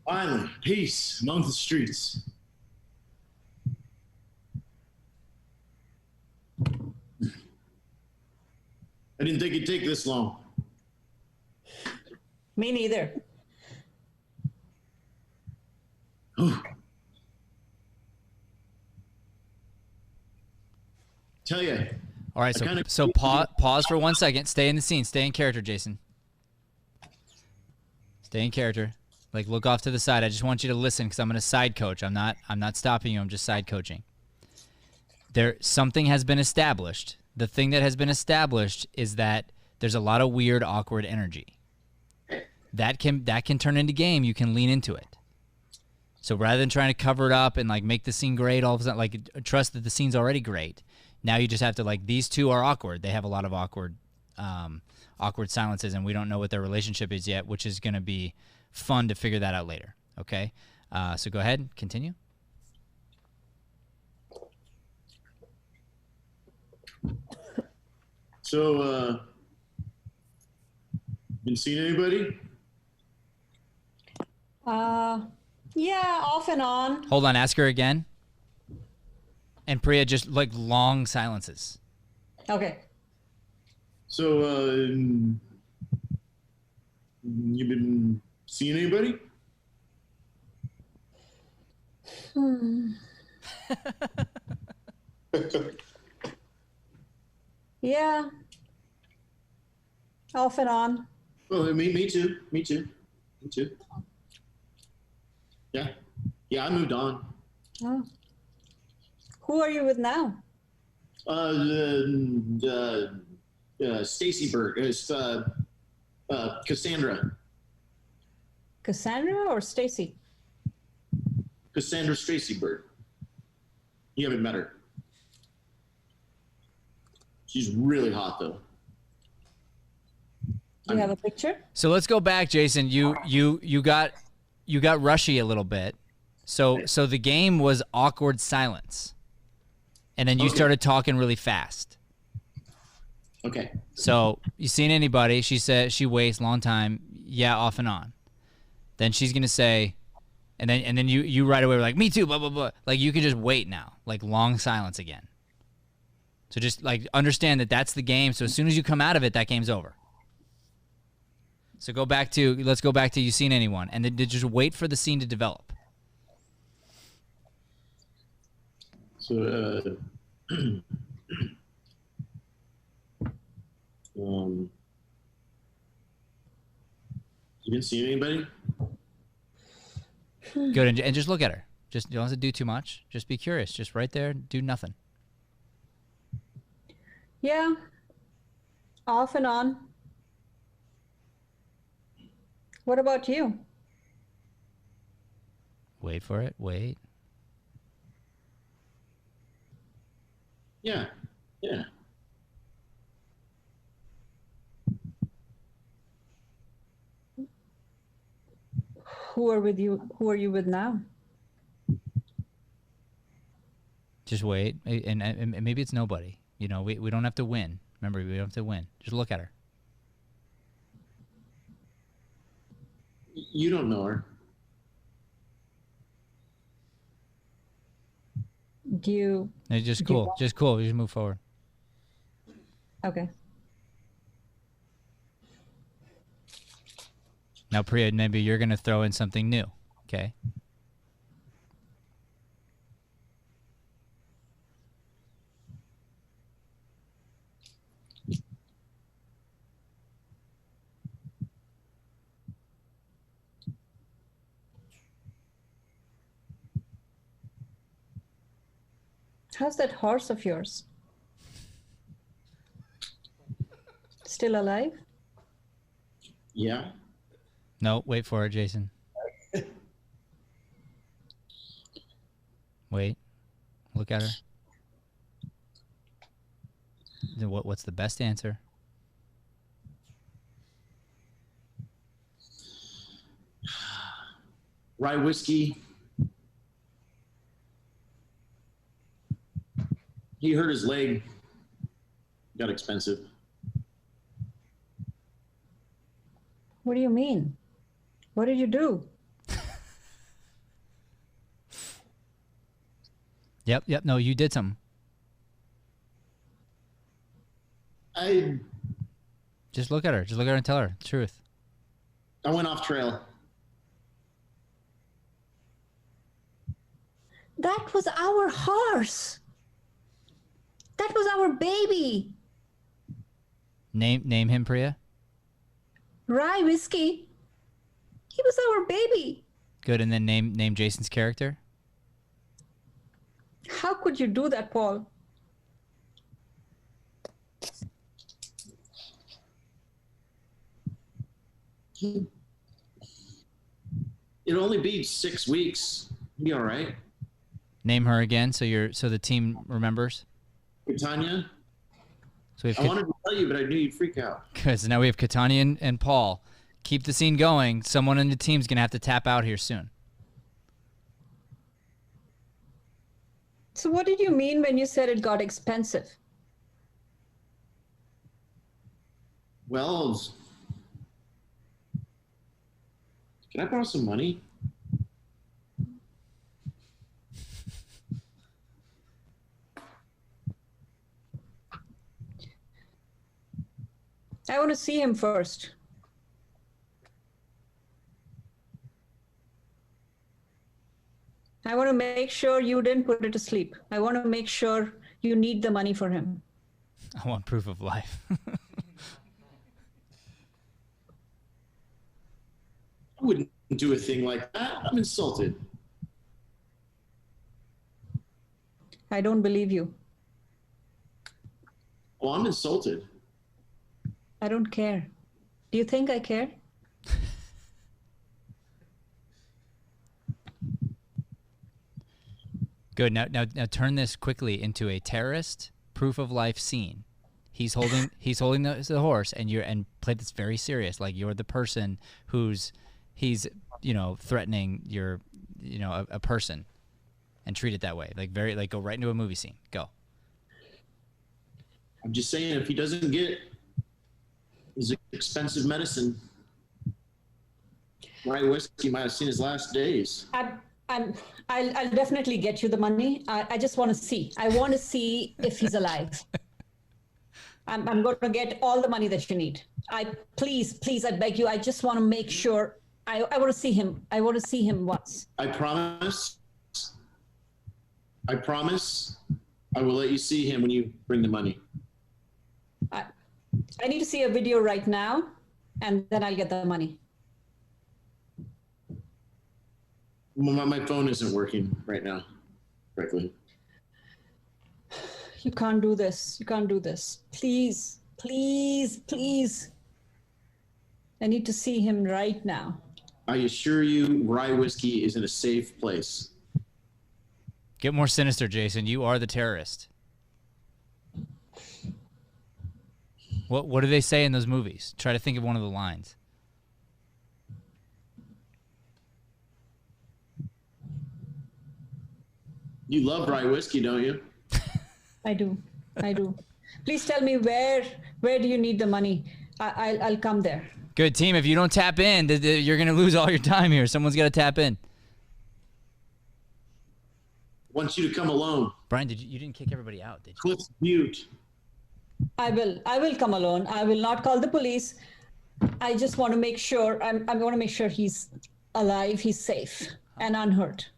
Speaker 3: Finally, peace among the streets. I didn't think it'd take this long.
Speaker 5: Me neither.
Speaker 3: Tell you.
Speaker 1: All right, so pause for 1 second. Stay in the scene. Stay in character, Jason. Stay in character. Like, look off to the side. I just want you to listen because I'm going to side coach. I'm not stopping you. I'm just side coaching. Something has been established. The thing that has been established is that there's a lot of weird, awkward energy. That can turn into game. You can lean into it. So rather than trying to cover it up and like make the scene great, all of a sudden, like trust that the scene's already great. Now you just have to like, these two are awkward. They have a lot of awkward silences, and we don't know what their relationship is yet, which is going to be fun to figure that out later. Okay, so go ahead, continue.
Speaker 3: So, been seeing anybody?
Speaker 5: Yeah, off and on.
Speaker 1: Hold on, ask her again. And Priya, just like long silences.
Speaker 5: Okay.
Speaker 3: So, you been seeing anybody?
Speaker 5: Yeah. Off and on.
Speaker 3: Oh, me too. Me too. Me too. Yeah. Yeah, I moved on.
Speaker 5: Oh. Who are you with now?
Speaker 3: Stacy Berg. Cassandra.
Speaker 5: Cassandra or Stacy?
Speaker 3: Cassandra Stacy Berg. You haven't met her. She's really hot, though.
Speaker 5: Do you have a picture?
Speaker 1: So let's go back, Jason. You got rushy a little bit. So the game was awkward silence. And then you started talking really fast.
Speaker 3: Okay.
Speaker 1: So you seen anybody? She said she waits long time. Yeah, off and on. Then she's gonna say, and then you right away were like, me too, blah blah blah. Like you can just wait now, like long silence again. So just like understand that that's the game. So as soon as you come out of it, that game's over. So let's go back to you seen anyone, and then just wait for the scene to develop.
Speaker 3: So, you been seeing anybody?
Speaker 1: Good, and just look at her. Just you don't have to do too much. Just be curious. Just right there, do nothing.
Speaker 5: Yeah. Off and on. What about you?
Speaker 1: Wait for it. Wait.
Speaker 3: Yeah. Yeah.
Speaker 5: Who are with you? Who are you with now?
Speaker 1: just wait, and maybe it's nobody. You know, we don't have to win. Remember, we don't have to win. Just look at her.
Speaker 3: You don't know her.
Speaker 5: Do you?
Speaker 1: It's just cool. Just cool. We just move forward.
Speaker 5: Okay.
Speaker 1: Now, Priya, maybe you're going to throw in something new. Okay.
Speaker 5: How's that horse of yours? Still alive?
Speaker 3: Yeah.
Speaker 1: No, wait for it, Jason. Wait. Look at her. Then what's the best answer?
Speaker 3: Rye whiskey. He hurt his leg. Got expensive.
Speaker 5: What do you mean? What did you do?
Speaker 1: Yep. No, you did something. Just look at her. Just look at her and tell her the truth.
Speaker 3: I went off trail.
Speaker 5: That was our horse. That was our baby.
Speaker 1: Name him, Priya.
Speaker 5: Rye whiskey. He was our baby.
Speaker 1: Good, and then name Jason's character.
Speaker 5: How could you do that, Paul?
Speaker 3: It'll only be 6 weeks. Be all right.
Speaker 1: Name her again, so the team remembers.
Speaker 3: Tanya.
Speaker 1: So we have
Speaker 3: I wanted to tell you, but I knew you'd freak out.
Speaker 1: Good. So now we have Katanya and Paul. Keep the scene going. Someone in the team's gonna have to tap out here soon.
Speaker 5: So what did you mean when you said it got expensive?
Speaker 3: Well, can I borrow some money?
Speaker 5: I want to see him first. I want to make sure you didn't put it to sleep. I want to make sure you need the money for him.
Speaker 1: I want proof of life.
Speaker 3: I wouldn't do a thing like that. I'm insulted.
Speaker 5: I don't believe you.
Speaker 3: Well, I'm insulted.
Speaker 5: I don't care. Do you think I care?
Speaker 1: Good. Now turn this quickly into a terrorist proof of life scene. He's holding the horse, and play this very serious, like you're the person he's threatening a person, and treat it that way, like go right into a movie scene. Go.
Speaker 3: I'm just saying, if he doesn't get his expensive medicine, rye whiskey might have seen his last days.
Speaker 5: I'll definitely get you the money. I just want to see. I want to see if he's alive. I'm going to get all the money that you need. Please, I beg you. I just want to make sure. I want to see him. I want to see him once.
Speaker 3: I promise. I will let you see him when you bring the money.
Speaker 5: I need to see a video right now, and then I'll get the money.
Speaker 3: My phone isn't working right now correctly.
Speaker 5: You can't do this. You can't do this. Please. I need to see him right now.
Speaker 3: I assure you, rye whiskey is in a safe place.
Speaker 1: Get more sinister, Jason. You are the terrorist. What do they say in those movies? Try to think of one of the lines.
Speaker 3: You love rye whiskey, don't you?
Speaker 5: I do. I do. Please tell me where do you need the money? I'll come there.
Speaker 1: Good team. If you don't tap in, you're gonna lose all your time here. Someone's got to tap in.
Speaker 3: Wants you to come alone.
Speaker 1: Brian, you didn't kick everybody out, did you?
Speaker 3: Cliff's mute.
Speaker 5: I will come alone. I will not call the police. I just want to make sure I want to make sure he's alive, he's safe and unhurt.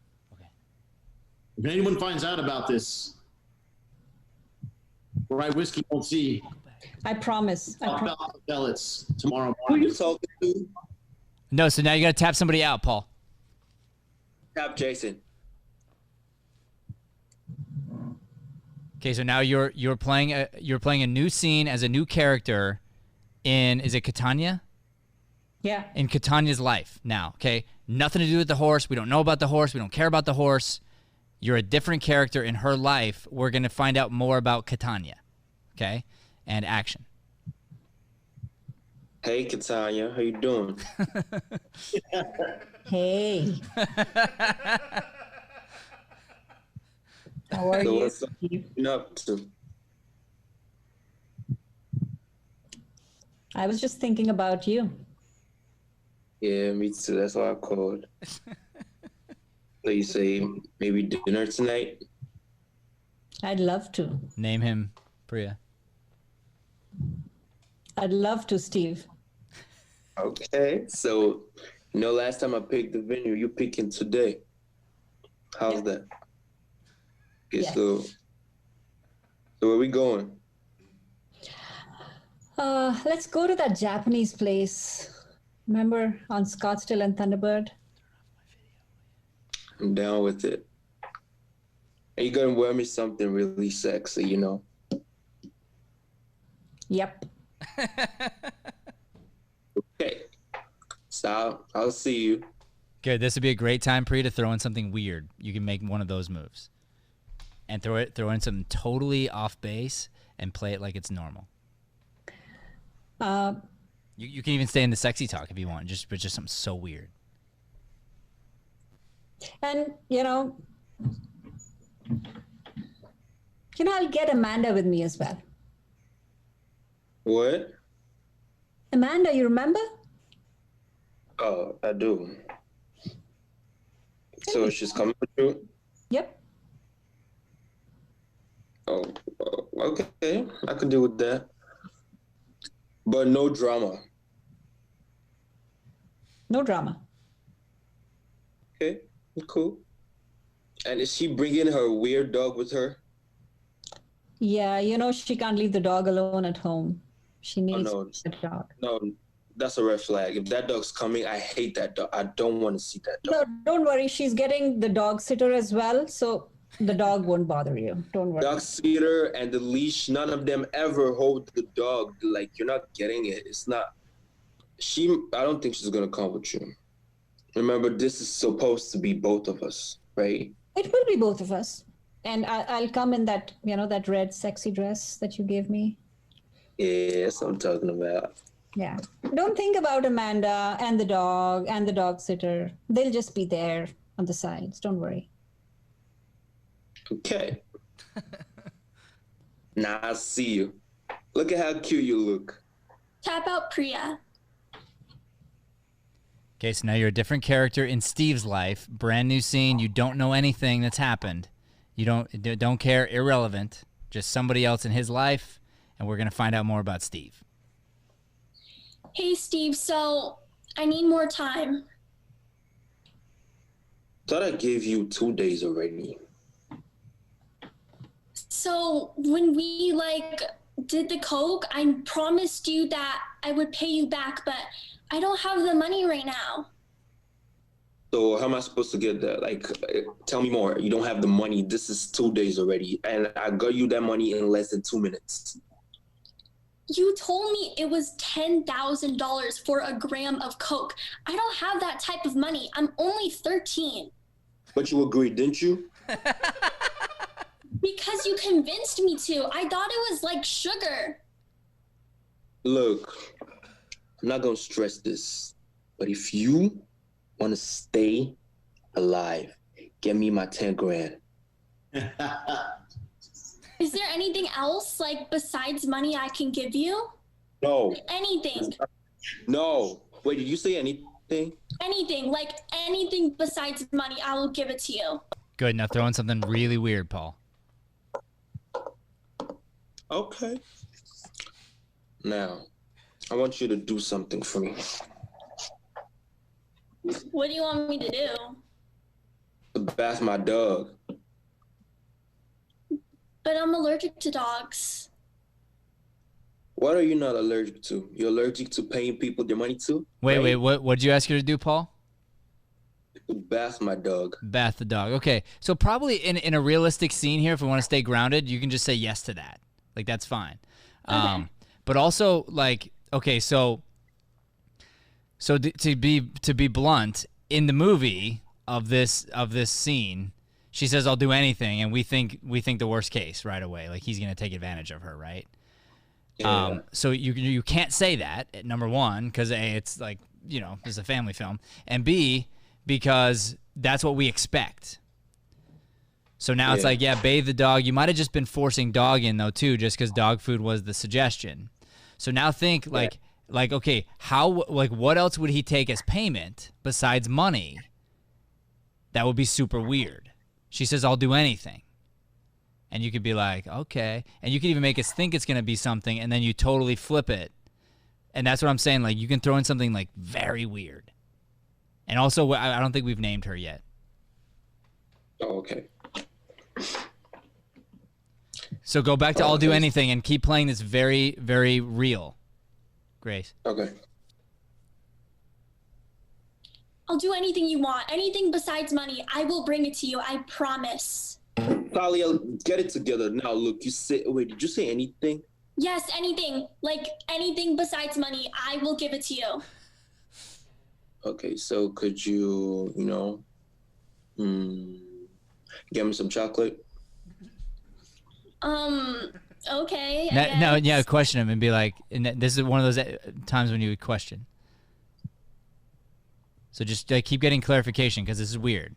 Speaker 3: If anyone finds out about this, Rye Whiskey won't see.
Speaker 5: I promise.
Speaker 3: I'll tell it's tomorrow
Speaker 8: Who
Speaker 3: morning.
Speaker 8: you talking to?
Speaker 1: No, so now you got to tap somebody out, Paul.
Speaker 8: Tap Jason.
Speaker 1: Okay, so now you're playing a new scene as a new character in, is it Catania?
Speaker 5: Yeah.
Speaker 1: In Catania's life now, okay? Nothing to do with the horse. We don't know about the horse. We don't care about the horse. You're a different character in her life. We're going to find out more about Catania, okay? And action.
Speaker 8: Hey, Catania, how you doing?
Speaker 5: Hey. How are
Speaker 8: So
Speaker 5: you?
Speaker 8: what's up to?
Speaker 5: I was just thinking about you.
Speaker 8: Yeah, me too. That's why I called. So you say maybe dinner tonight?
Speaker 5: I'd love to.
Speaker 1: Name him, Priya.
Speaker 5: I'd love to, Steve.
Speaker 8: Okay. So, last time I picked the venue, you picking today. How's that? Okay,
Speaker 5: Yes.
Speaker 8: so where we going?
Speaker 5: Let's go to that Japanese place. Remember on Scottsdale and Thunderbird?
Speaker 8: I'm down with it. Are you gonna wear me something really sexy,
Speaker 5: Yep.
Speaker 8: Okay. So I'll see you.
Speaker 1: Good. This would be a great time, Priya, to throw in something weird. You can make one of those moves. And throw in something totally off base and play it like it's normal. You can even stay in the sexy talk if you want, but just something so weird.
Speaker 5: And I'll get Amanda with me as well.
Speaker 8: What?
Speaker 5: Amanda, you remember?
Speaker 8: Oh, I do. So she's coming with you?
Speaker 5: Yep.
Speaker 8: Oh, okay. I could deal with that. But no drama.
Speaker 5: No drama.
Speaker 8: Okay, cool. And is she bringing her weird dog with her?
Speaker 5: Yeah, she can't leave the dog alone at home. She needs a dog.
Speaker 8: No, that's a red flag. If that dog's coming, I hate that dog. I don't want to see that dog.
Speaker 5: No, don't worry. She's getting the dog sitter as well, so the dog won't bother you. Don't worry.
Speaker 8: Dog seater and the leash, none of them ever hold the dog. Like, you're not getting it. It's not. I don't think she's going to come with you. Remember, this is supposed to be both of us, right?
Speaker 5: It will be both of us. And I'll come in that, that red sexy dress that you gave me.
Speaker 8: Yeah, that's what I'm talking about.
Speaker 5: Yeah. Don't think about Amanda and the dog sitter. They'll just be there on the sides. Don't worry.
Speaker 8: Okay. Now I see you. Look at how cute you look.
Speaker 10: Tap out Priya.
Speaker 1: Okay, so now you're a different character in Steve's life. Brand new scene. You don't know anything that's happened. You don't care. Irrelevant. Just somebody else in his life, and we're gonna find out more about Steve.
Speaker 10: Hey, Steve, so I need more time.
Speaker 8: Thought I gave you 2 days already.
Speaker 10: So when we did the coke, I promised you that I would pay you back, but I don't have the money right now.
Speaker 8: So how am I supposed to get that? Tell me more. You don't have the money. This is 2 days already, and I got you that money in less than 2 minutes.
Speaker 10: You told me it was $10,000 for a gram of coke. I don't have that type of money. I'm only 13.
Speaker 8: But you agreed, didn't you?
Speaker 10: Because you convinced me to. I thought it was like sugar.
Speaker 8: Look, I'm not gonna stress this, but if you want to stay alive, get me my 10 grand.
Speaker 10: Is there anything else, like, besides money I can give you?
Speaker 8: No.
Speaker 10: Anything.
Speaker 8: No. Wait, did you say anything?
Speaker 10: Anything. Like, anything besides money, I will give it to you.
Speaker 1: Good. Now throw in something really weird, Paul.
Speaker 8: Okay. Now, I want you to do something for me.
Speaker 10: What do you want me to do?
Speaker 8: To bath my dog.
Speaker 10: But I'm allergic to dogs.
Speaker 8: What are you not allergic to? You're allergic to paying people their money too?
Speaker 1: Wait. What'd you ask her to do, Paul?
Speaker 8: To bath my dog.
Speaker 1: Bath the dog. Okay. So probably in a realistic scene here, if we want to stay grounded, you can just say yes to that. Like, that's fine.
Speaker 10: Okay.
Speaker 1: But also, like, okay, so to be blunt, in the movie of this scene, she says, "I'll do anything," and we think the worst case right away. Like, he's gonna take advantage of her, right?
Speaker 8: Yeah.
Speaker 1: So you can't say that, number one, because A, it's like, you know, it's a family film, and B, because that's what we expect. So now it's like, yeah, bathe the dog. You might have just been forcing dog in though too, just because dog food was the suggestion. So now think like okay, what else would he take as payment besides money? That would be super weird. She says, "I'll do anything," and you could be like, okay, and you could even make us think it's gonna be something, and then you totally flip it, and that's what I'm saying. Like, you can throw in something like very weird, and also I don't think we've named her yet.
Speaker 8: Oh, okay.
Speaker 1: So go back to "I'll do anything" and keep playing this very, very real, Grace.
Speaker 8: Okay.
Speaker 10: I'll do anything you want. Anything besides money, I will bring it to you. I promise.
Speaker 8: Talia, get it together. Now, look, wait, did you say anything?
Speaker 10: Yes, anything. Like, anything besides money, I will give it to you.
Speaker 8: Okay, so could you, get me some chocolate?
Speaker 10: Okay.
Speaker 1: No, question him and be like, and this is one of those times when you would question. So just keep getting clarification because this is weird.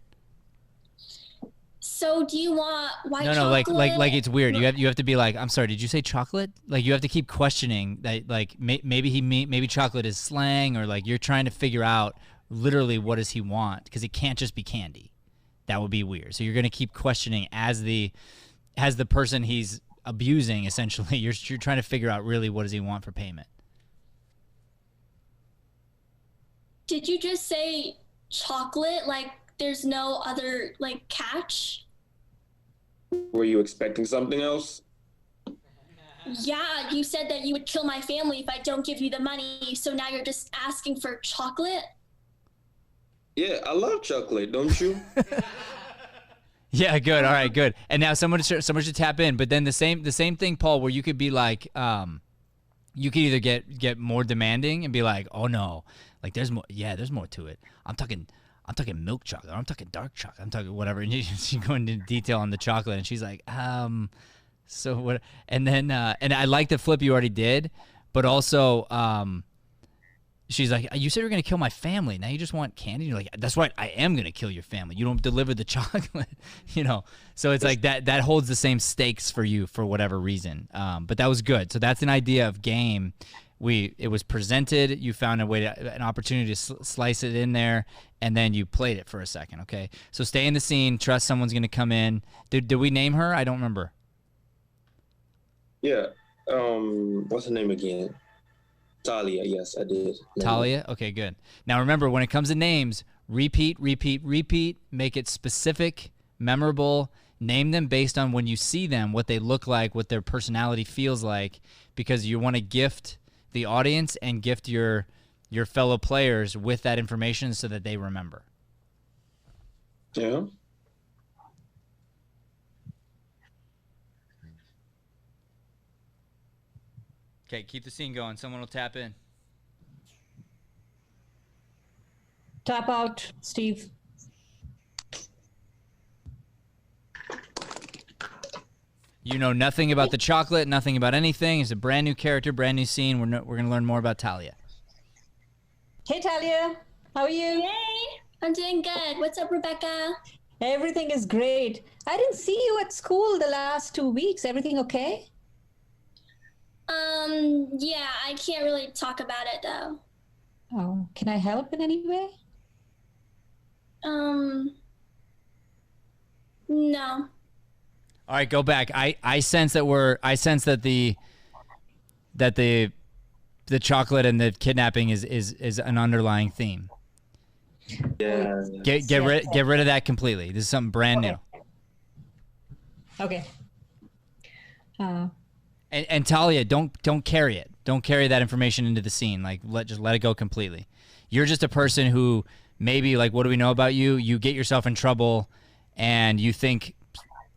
Speaker 10: So do you want white chocolate?
Speaker 1: No, like it's weird. You have to be like, I'm sorry, did you say chocolate? Like, you have to keep questioning that. Like, maybe chocolate is slang, or like you're trying to figure out literally what does he want, because it can't just be candy. That would be weird. So you're gonna keep questioning as the person he's abusing. Essentially, you're trying to figure out really what does he want for payment.
Speaker 10: Did you just say chocolate? Like, there's no other, like, catch?
Speaker 8: Were you expecting something else?
Speaker 10: Yeah, you said that you would kill my family if I don't give you the money, so now you're just asking for chocolate?
Speaker 8: Yeah, I love chocolate, don't you?
Speaker 1: Yeah, good. All right, good. And now someone should tap in, but then the same thing, Paul, where you could be like, you could either get more demanding and be like, oh no, like there's more. Yeah, there's more to it. I'm talking milk chocolate. I'm talking dark chocolate. I'm talking whatever. And you go into detail on the chocolate, and she's like, so what? And then and I like the flip you already did, but also she's like, you said you were gonna kill my family. Now you just want candy. And you're like, that's right, I am gonna kill your family. You don't deliver the chocolate, So it's like that holds the same stakes for you for whatever reason. But that was good. So that's an idea of game. It was presented. You found an opportunity to slice it in there, and then you played it for a second. Okay, so stay in the scene. Trust someone's gonna come in. Did we name her? I don't remember.
Speaker 8: Yeah. What's her name again? Talia. Yes, I did.
Speaker 1: Talia? Okay, good. Now remember, when it comes to names, repeat, make it specific, memorable, name them based on when you see them, what they look like, what their personality feels like, because you want to gift the audience and gift your fellow players with that information so that they remember.
Speaker 8: Yeah.
Speaker 1: Okay, keep the scene going. Someone will tap in.
Speaker 5: Tap out, Steve.
Speaker 1: You know nothing about the chocolate, nothing about anything. It's a brand new character, brand new scene. We're going to learn more about Talia.
Speaker 5: Hey, Talia. How are you?
Speaker 10: Hey, I'm doing good. What's up, Rebecca?
Speaker 5: Everything is great. I didn't see you at school the last 2 weeks. Everything okay?
Speaker 10: Yeah, I can't really talk about it though.
Speaker 5: Oh, can I help in any way?
Speaker 10: No.
Speaker 1: All right, go back. I sense that the chocolate and the kidnapping is an underlying theme.
Speaker 8: Yeah.
Speaker 1: Get rid of that completely. This is something brand new.
Speaker 5: Okay.
Speaker 1: And Talia, don't carry it. Don't carry that information into the scene. Like just let it go completely. You're just a person who maybe, like, what do we know about you? You get yourself in trouble, and you think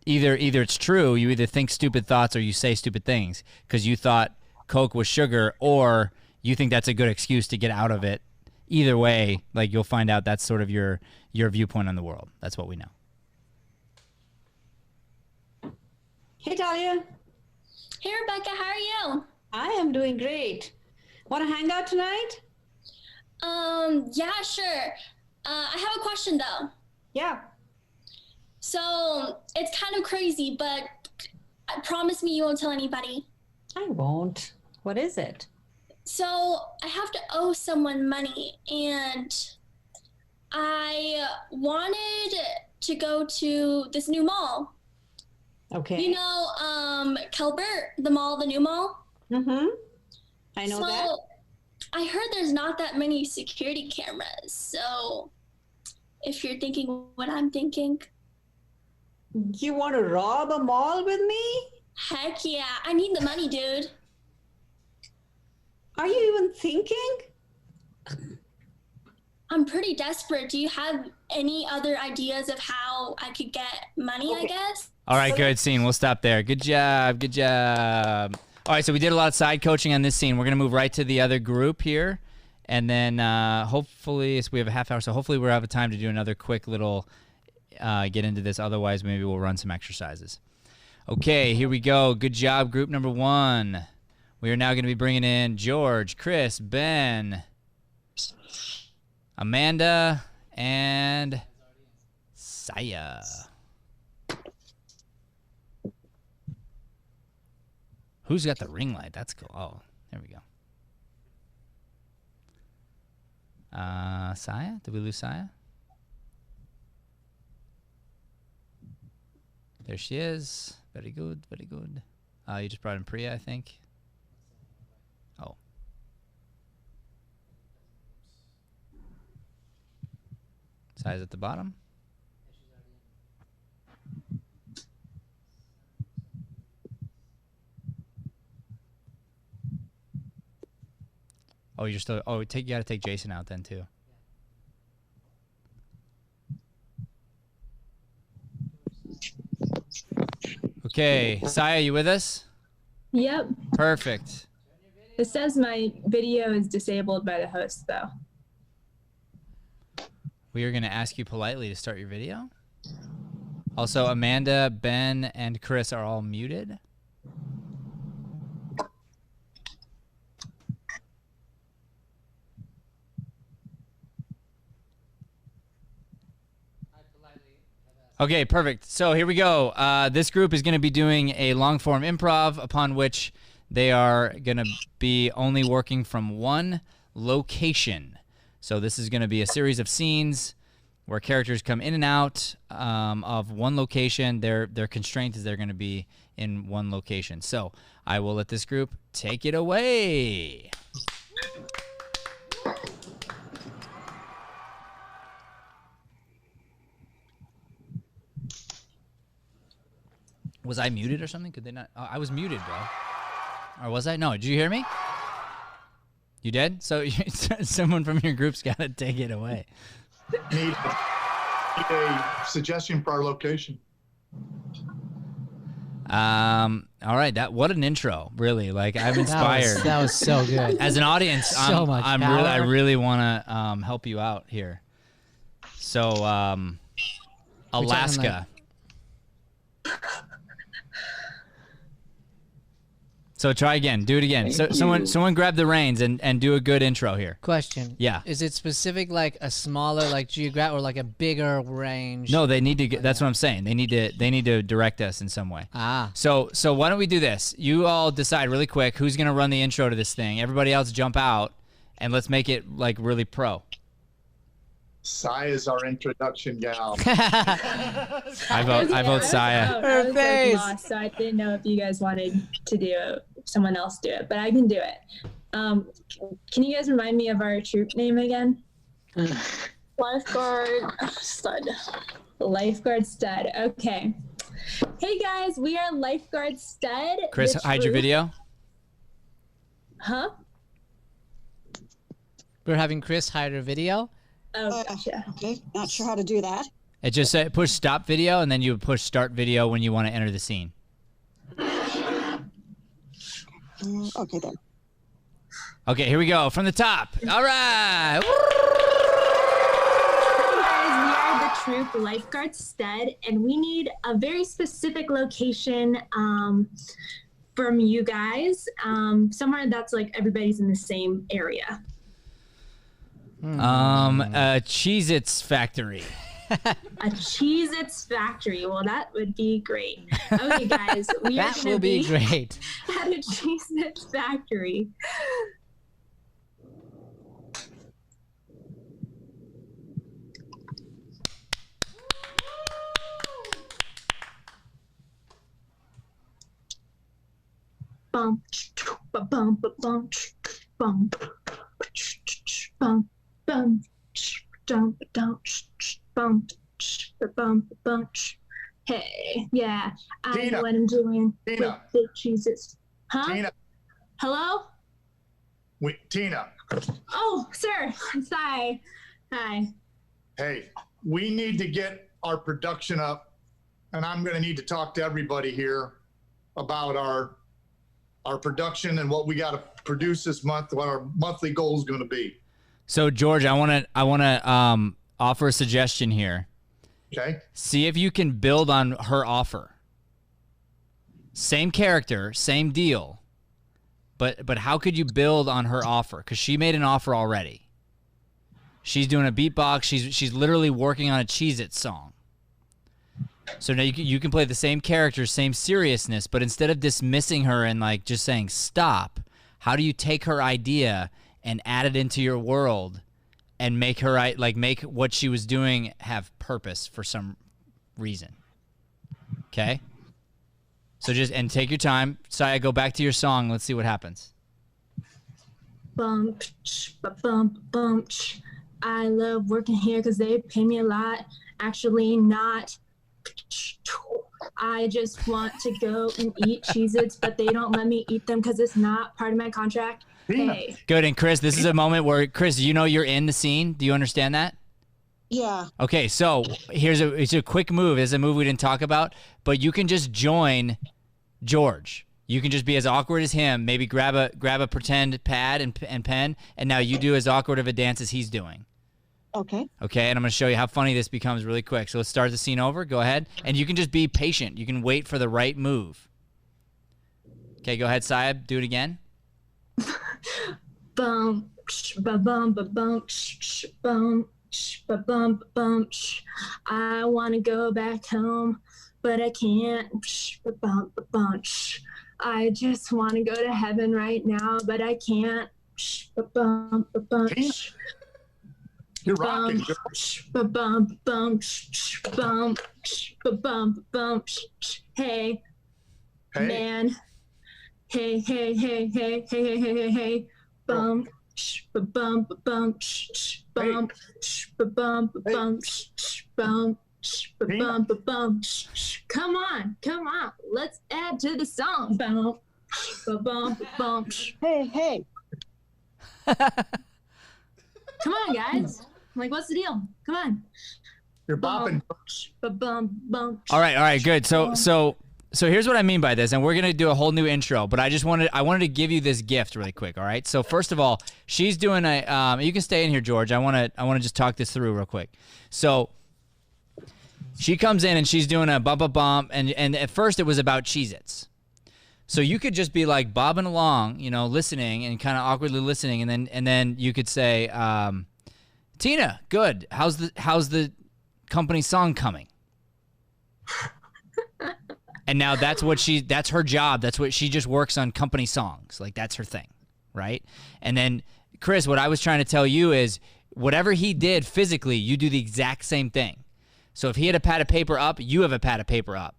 Speaker 1: either it's true. You either think stupid thoughts or you say stupid things because you thought Coke was sugar, or you think that's a good excuse to get out of it. Either way, like, you'll find out that's sort of your viewpoint on the world. That's what we know.
Speaker 5: Hey, Talia.
Speaker 10: Hey, Rebecca, how are you?
Speaker 5: I am doing great. Want to hang out tonight?
Speaker 10: Yeah, sure. I have a question though.
Speaker 5: Yeah.
Speaker 10: So it's kind of crazy, but promise me you won't tell anybody.
Speaker 5: I won't. What is it?
Speaker 10: So I have to owe someone money, and I wanted to go to this new mall.
Speaker 5: Okay.
Speaker 10: You know, Kelbert, the mall, the new mall?
Speaker 5: Mm-hmm. I know that.
Speaker 10: I heard there's not that many security cameras, so if you're thinking what I'm thinking.
Speaker 5: You want to rob a mall with me?
Speaker 10: Heck yeah, I need the money, dude.
Speaker 5: Are you even thinking?
Speaker 10: I'm pretty desperate. Do you have any other ideas of how I could get money, I guess?
Speaker 1: All right, good scene. We'll stop there. Good job. Good job. All right, so we did a lot of side coaching on this scene. We're going to move right to the other group here. And then hopefully, so we have a half hour, so hopefully we'll have time to do another quick little get into this. Otherwise, maybe we'll run some exercises. Okay, here we go. Good job, group number one. We are now going to be bringing in George, Chris, Ben, Amanda, and Saya. Who's got the ring light? That's cool. Oh, there we go. Saya? Did we lose Saya? There she is. Very good, very good. You just brought in Priya, I think. Oh. Saya's at the bottom. Oh, you're still. Oh, you gotta take Jason out then too. Okay, Saya, you with us?
Speaker 13: Yep.
Speaker 1: Perfect.
Speaker 13: It says my video is disabled by the host, though.
Speaker 1: We are gonna ask you politely to start your video. Also, Amanda, Ben, and Chris are all muted. Okay, perfect. So here we go. This group is going to be doing a long form improv, upon which they are going to be only working from one location. So this is going to be a series of scenes where characters come in and out of one location. Their constraint is they're going to be in one location. So I will let this group take it away. Was I muted or something? Could they not? Oh, I was muted, bro. Or was I? No. Did you hear me? You did? So someone from your group's got to take it away.
Speaker 2: Need a suggestion for our location.
Speaker 1: All right. What an intro, really. Like, I'm inspired.
Speaker 4: That was so good.
Speaker 1: As an audience,
Speaker 4: So much
Speaker 1: I
Speaker 4: power.
Speaker 1: really want to help you out here. So, Alaska. So try again. Do it again. So someone grab the reins and do a good intro here.
Speaker 4: Question.
Speaker 1: Yeah.
Speaker 4: Is it specific like a smaller like geographic or like a bigger range?
Speaker 1: No, they need to get. That's what I'm saying. They need to direct us in some way.
Speaker 4: Ah.
Speaker 1: So why don't we do this? You all decide really quick who's gonna run the intro to this thing. Everybody else jump out, and let's make it like really pro.
Speaker 2: Sai is our introduction gal.
Speaker 1: I vote Saya.
Speaker 13: I was like lost, so I didn't know if you guys wanted to do it, someone else do it, but I can do it. Can you guys remind me of our troop name again?
Speaker 6: Lifeguard Stud.
Speaker 13: Lifeguard Stud. Okay. Hey guys, we are Lifeguard Stud.
Speaker 1: Chris, hide your video.
Speaker 13: Huh?
Speaker 4: We're having Chris hide her video.
Speaker 13: Oh, gotcha.
Speaker 7: Okay, not sure how to do that.
Speaker 1: It just said push stop video, and then you would push start video when you want to enter the scene.
Speaker 7: Okay, then.
Speaker 1: Okay, here we go from the top. All right.
Speaker 13: Hey guys, we are the troop Lifeguard Stud, and we need a very specific location from you guys, somewhere that's like everybody's in the same area.
Speaker 1: Cheez-Its factory.
Speaker 13: A Cheez-Its factory. Well, that would be great. Okay, guys, we are
Speaker 4: That
Speaker 13: gonna
Speaker 4: will be great.
Speaker 13: at a Cheez-Its factory. Bum, ba bum, ba bum, bum, bum, bum, dum, dum, bum, bum, bum. Hey, yeah, I
Speaker 2: Tina.
Speaker 13: know what I'm doing
Speaker 2: Tina.
Speaker 13: with the cheeses. Huh?
Speaker 2: Tina,
Speaker 13: Hello?
Speaker 2: Tina,
Speaker 13: Oh, sir. Hi. Hi.
Speaker 2: hey, we need to get our production up, and I'm going to need to talk to everybody here about our production and what we got to produce this month, what our monthly goal is going to be.
Speaker 1: So George, I want to offer a suggestion here.
Speaker 2: Okay.
Speaker 1: See if you can build on her offer. Same character, same deal. But how could you build on her offer? Because she made an offer already. She's doing a beatbox. She's literally working on a Cheez-It song. So now you can play the same character, same seriousness, but instead of dismissing her and like just saying stop, how do you take her idea and add it into your world and make her make what she was doing have purpose for some reason? Okay? So and take your time. Saya, go back to your song. Let's see what happens.
Speaker 13: Bump, bump, bump. I love working here because they pay me a lot. Actually, not. I just want to go and eat Cheez-Its, but they don't let me eat them because it's not part of my contract. Hey.
Speaker 1: Good. And Chris, this is a moment where, Chris, you know you're in the scene. Do you understand that?
Speaker 7: Yeah.
Speaker 1: Okay, so it's a quick move. It's a move we didn't talk about, but you can just join George. You can just be as awkward as him. Maybe grab a pretend pad and pen, and now you do as awkward of a dance as he's doing.
Speaker 7: Okay.
Speaker 1: Okay, and I'm going to show you how funny this becomes really quick. So let's start the scene over. Go ahead. And you can just be patient. You can wait for the right move. Okay, go ahead, Saib. Do it again.
Speaker 13: Bum, ba bum, ba bum, bum, ba bum, ba bum. I want to go back home, but I can't. Ba bum, ba bum. I just want to go to heaven right now, but I can't. Ba bum, ba bum.
Speaker 2: You're rocking.
Speaker 13: Ba-bum, bum, bum, ba-bum, bum. Hey, man. Hey, hey, hey, hey, hey, hey, hey, hey, hey. Bum, ba-bum, ba-bum, bum, ba-bum, ba-bum, bum, ba-bum, ba-bum. Come on. Let's add to the song. Bum, ba-bum, ba-bum.
Speaker 7: Hey, hey.
Speaker 13: Come on, guys. Like, what's the deal? Come on.
Speaker 2: You're bopping.
Speaker 1: All right, good. So here's what I mean by this, and we're gonna do a whole new intro. But I wanted to give you this gift really quick. All right. So first of all, she's doing a. You can stay in here, George. I want to just talk this through real quick. So she comes in and she's doing a bump, and at first it was about Cheez-Its. So you could just be like bobbing along, you know, listening and kind of awkwardly listening, and then you could say, Tina, good. How's the company song coming? And now that's her job. That's what she just works on, company songs. Like, that's her thing, right? And then, Chris, what I was trying to tell you is whatever he did physically, you do the exact same thing. So if he had a pad of paper up, you have a pad of paper up.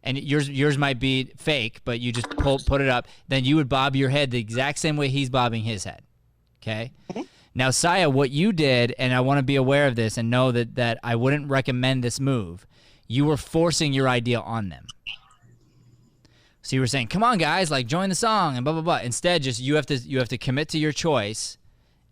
Speaker 1: And yours might be fake, but you just put it up. Then you would bob your head the exact same way he's bobbing his head. Okay? Now, Saya, what you did, and I want to be aware of this and know that I wouldn't recommend this move, you were forcing your idea on them. So you were saying, come on, guys, like, join the song and blah, blah, blah. Instead, just you have to commit to your choice,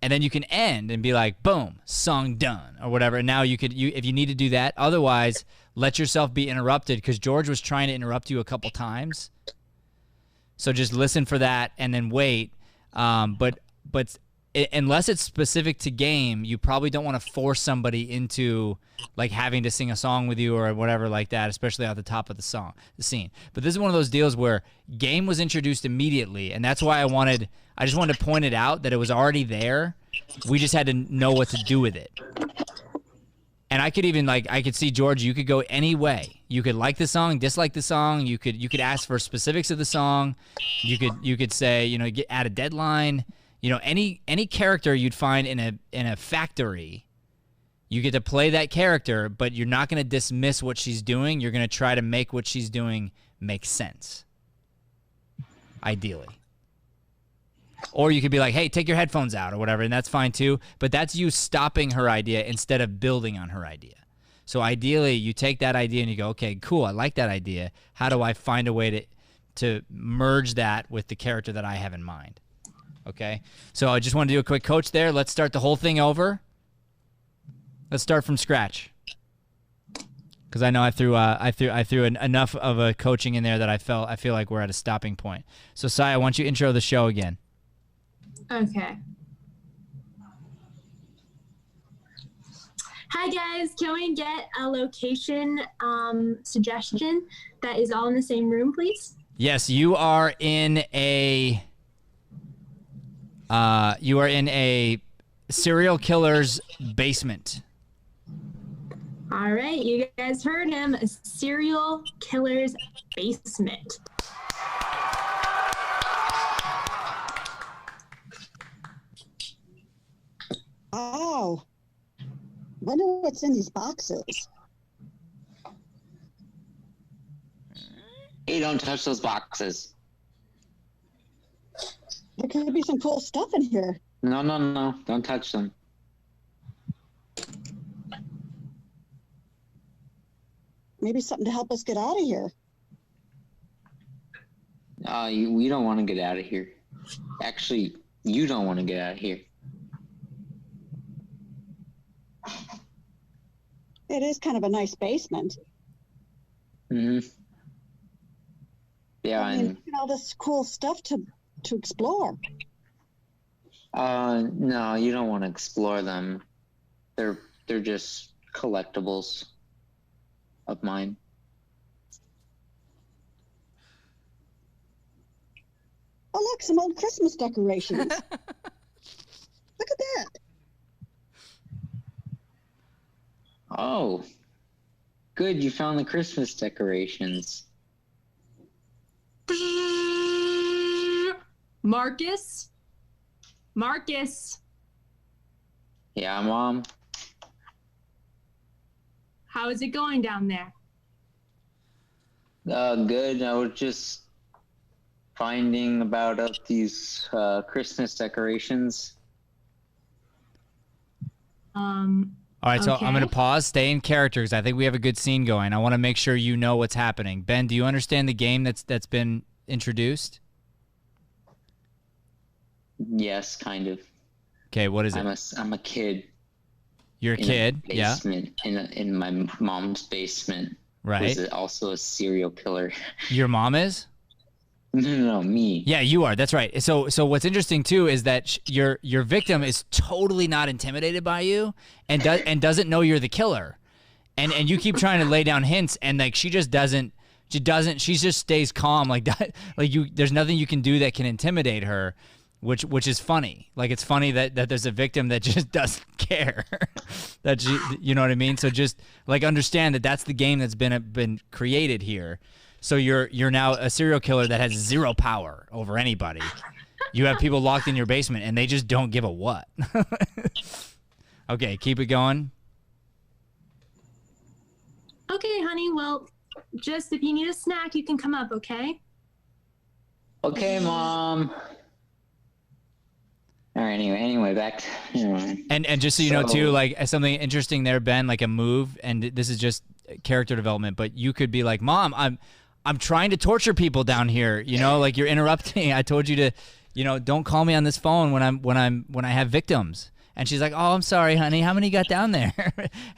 Speaker 1: and then you can end and be like, boom, song done, or whatever. And now if you need to do that. Otherwise, let yourself be interrupted, because George was trying to interrupt you a couple times. So just listen for that and then wait. But unless it's specific to game, you probably don't want to force somebody into like having to sing a song with you or whatever like that, especially at the top of the scene. But this is one of those deals where game was introduced immediately, and that's why I just wanted to point it out that it was already there. We just had to know what to do with it. And I could even I could see, George, you could go any way. You could like the song, dislike the song. You could ask for specifics of the song. You could say, you know, add a deadline. You know, any character you'd find in a factory, you get to play that character, but you're not going to dismiss what she's doing. You're going to try to make what she's doing make sense, ideally. Or you could be like, hey, take your headphones out or whatever, and that's fine too. But that's you stopping her idea instead of building on her idea. So ideally, you take that idea and you go, okay, cool, I like that idea. How do I find a way to merge that with the character that I have in mind? Okay, so I just want to do a quick coach there. Let's start the whole thing over. Let's start from scratch, because I know I threw enough of a coaching in there that I feel like we're at a stopping point. So Saya, why don't you intro the show again?
Speaker 13: Okay. Hi guys, can we get a location suggestion that is all in the same room, please?
Speaker 1: Yes, you are in a serial killer's basement.
Speaker 13: All right, you guys heard him. A serial killer's basement.
Speaker 7: Oh, wonder what's in these boxes.
Speaker 9: Hey, don't touch those boxes.
Speaker 7: There could be some cool stuff in here.
Speaker 9: No, don't touch them.
Speaker 7: Maybe something to help us get out of here.
Speaker 9: We don't want to get out of here. Actually, you don't want to get out of here.
Speaker 7: It is kind of a nice basement.
Speaker 9: Mm-hmm. Yeah,
Speaker 7: I mean, all this cool stuff to explore.
Speaker 9: No, you don't want to explore them. They're just collectibles of mine.
Speaker 7: Oh, look, some old Christmas decorations. Look at that.
Speaker 9: Oh, good. You found the Christmas decorations.
Speaker 13: Marcus?
Speaker 9: Yeah, Mom?
Speaker 13: How is it going down there?
Speaker 9: Good. I was just finding about these Christmas decorations.
Speaker 1: All right, so I'm going to pause, stay in character, because I think we have a good scene going. I want to make sure you know what's happening. Ben, do you understand the game that's been introduced?
Speaker 9: Yes, kind of.
Speaker 1: Okay, what is it?
Speaker 9: I'm a kid.
Speaker 1: You're a kid, yeah.
Speaker 9: In my mom's basement.
Speaker 1: Right.
Speaker 9: Who's also a serial killer.
Speaker 1: Your mom is?
Speaker 9: No, me.
Speaker 1: Yeah, you are. That's right. So what's interesting too is that your victim is totally not intimidated by you and doesn't know you're the killer, and you keep trying to lay down hints, and like she just doesn't She doesn't. She just stays calm like that. Like there's nothing you can do that can intimidate her, which is funny. Like it's funny that there's a victim that just doesn't care. That you know what I mean? So just like understand that that's the game that's been created here. So you're now a serial killer that has zero power over anybody. You have people locked in your basement and they just don't give a what. Okay, keep it going.
Speaker 13: Okay, honey. Well, just if you need a snack, you can come up, okay?
Speaker 9: Okay, Mom. All right, anyway, back.
Speaker 1: And just so you know too, like something interesting there, Ben, like a move, and this is just character development, but you could be like, Mom, I'm trying to torture people down here, you know, like you're interrupting. I told you to, you know, don't call me on this phone when I have victims. And she's like, oh, I'm sorry, honey. How many you got down there?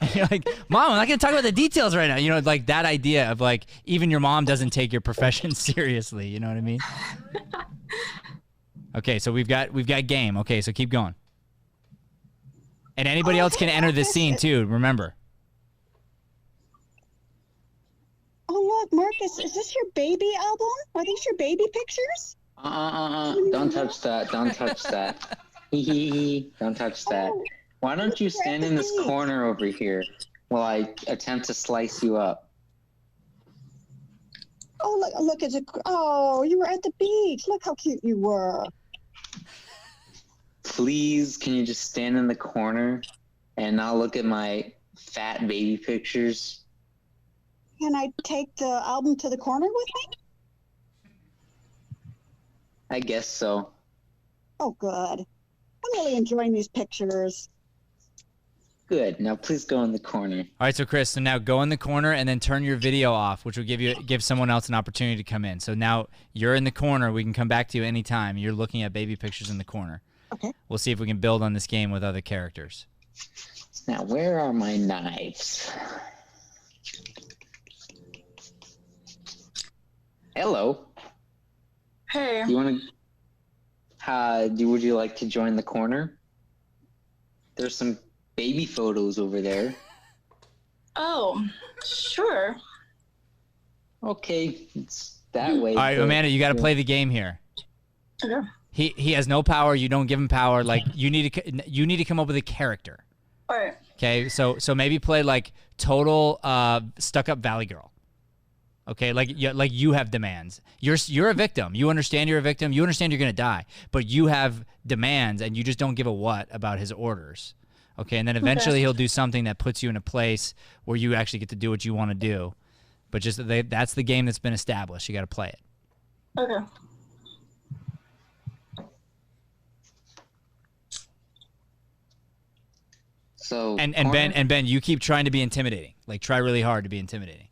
Speaker 1: And you're like, Mom, I'm not going to talk about the details right now. You know, like that idea of like, even your mom doesn't take your profession seriously. You know what I mean? Okay, so we've got game. Okay, so keep going. And anybody else can enter the scene too, remember.
Speaker 7: Oh, look, Marcus, is this your baby album? Are these your baby pictures?
Speaker 9: Don't touch that. Don't touch that. Don't touch that. Why don't you stand in this corner over here while I attempt to slice you up?
Speaker 7: Oh, look, oh, you were at the beach. Look how cute you were.
Speaker 9: Please, can you just stand in the corner and not look at my fat baby pictures?
Speaker 7: Can I take the album to the corner with me?
Speaker 9: I guess so.
Speaker 7: Oh, good. I'm really enjoying these pictures.
Speaker 9: Good. Now please go in the corner.
Speaker 1: All right, so Chris, so now go in the corner and then turn your video off, which will give someone else an opportunity to come in. So now you're in the corner. We can come back to you anytime. You're looking at baby pictures in the corner.
Speaker 7: Okay.
Speaker 1: We'll see if we can build on this game with other characters.
Speaker 9: Now, where are my knives? Hello.
Speaker 14: Hey.
Speaker 9: You want to? Would you like to join the corner? There's some baby photos over there.
Speaker 14: Oh, sure.
Speaker 9: Okay, it's that way.
Speaker 1: All right, Amanda, you got to play the game here.
Speaker 14: Okay.
Speaker 1: He has no power. You don't give him power. Like you need to come up with a character.
Speaker 14: All right.
Speaker 1: Okay, so maybe play like total stuck-up Valley Girl. Okay, like you have demands. You're a victim. You understand you're a victim. You understand you're gonna die, but you have demands, and you just don't give a what about his orders. Okay, and then eventually he'll do something that puts you in a place where you actually get to do what you want to do. But just that's the game that's been established. You got to play it.
Speaker 14: Okay.
Speaker 9: So
Speaker 1: and Ben, you keep trying to be intimidating. Like try really hard to be intimidating.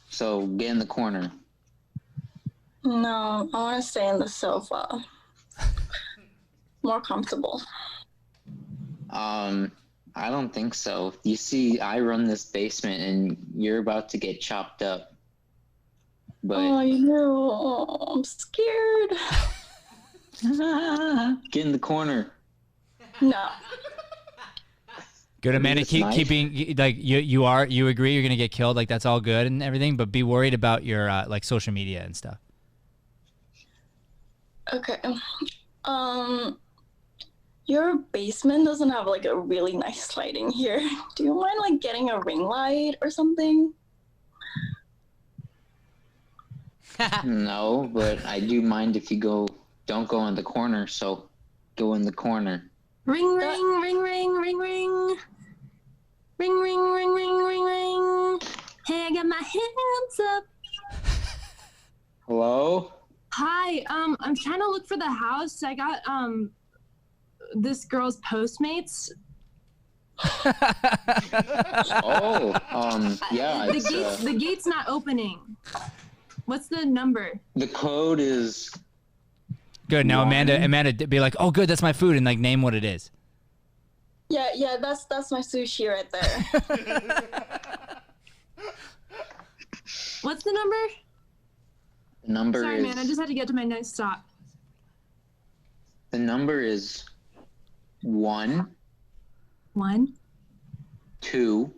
Speaker 9: So get in the corner.
Speaker 14: No, I want to stay in the sofa. More comfortable.
Speaker 9: I don't think so. You see, I run this basement, and you're about to get chopped up. But
Speaker 14: oh, I know. Oh, I'm scared.
Speaker 9: Get in the corner.
Speaker 14: No.
Speaker 1: Good, Amanda. Keeping like you agree you're gonna get killed. Like that's all good and everything, but be worried about your like social media and stuff.
Speaker 14: Okay. Your basement doesn't have like a really nice lighting here. Do you mind like getting a ring light or something?
Speaker 9: No, but I do mind if you don't go in the corner, so go in the corner.
Speaker 13: Ring, ring, ring, ring, ring, ring. Ring, ring, ring, ring, ring, ring. Hey, I got my hands up.
Speaker 9: Hello?
Speaker 13: Hi, I'm trying to look for the house. I got, this girl's Postmates.
Speaker 9: Yeah.
Speaker 13: The gate's not opening. What's the number?
Speaker 9: The code is...
Speaker 1: Good. Now, Amanda, be like, oh, good, that's my food, and like name what it is.
Speaker 14: Yeah, that's my sushi right there.
Speaker 13: What's the number?
Speaker 9: The number
Speaker 13: Sorry,
Speaker 9: is...
Speaker 13: man, I just had to get to my next stop.
Speaker 9: The number is 1.
Speaker 13: 1.
Speaker 9: 2.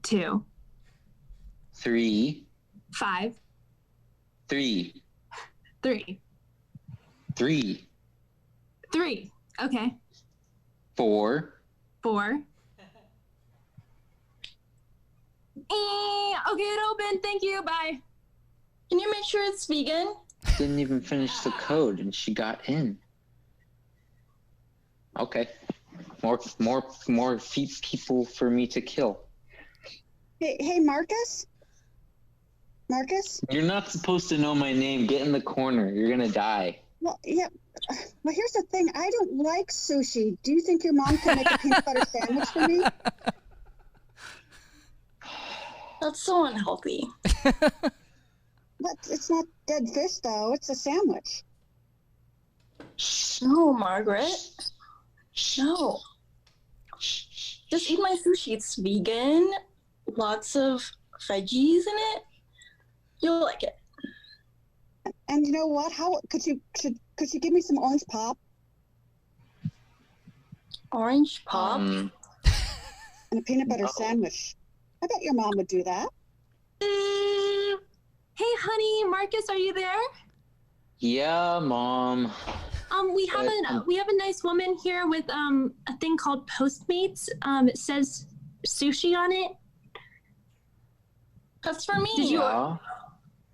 Speaker 13: 2.
Speaker 9: 3.
Speaker 13: 5.
Speaker 9: 3.
Speaker 13: 3.
Speaker 9: 3.
Speaker 13: 3. Okay.
Speaker 9: 4.
Speaker 13: 4. Okay, it opened. Thank you. Bye.
Speaker 14: Can you make sure it's vegan?
Speaker 9: Didn't even finish the code and she got in. Okay. More people for me to kill.
Speaker 7: Hey, Marcus? Marcus?
Speaker 9: You're not supposed to know my name. Get in the corner. You're gonna die.
Speaker 7: Well, yeah. Well, here's the thing. I don't like sushi. Do you think your mom can make a peanut butter sandwich for me?
Speaker 14: That's so unhealthy.
Speaker 7: But it's not dead fish, though. It's a sandwich.
Speaker 14: No, Margaret. No. Just eat my sushi. It's vegan. Lots of veggies in it. You'll like it.
Speaker 7: And you know what? How could you give me some orange pop?
Speaker 14: Orange pop?
Speaker 7: And a peanut butter sandwich. I bet your mom would do that.
Speaker 13: Hey, honey, Marcus, are you there?
Speaker 9: Yeah, Mom.
Speaker 13: We have a nice woman here with a thing called Postmates. It says sushi on it.
Speaker 14: That's for me.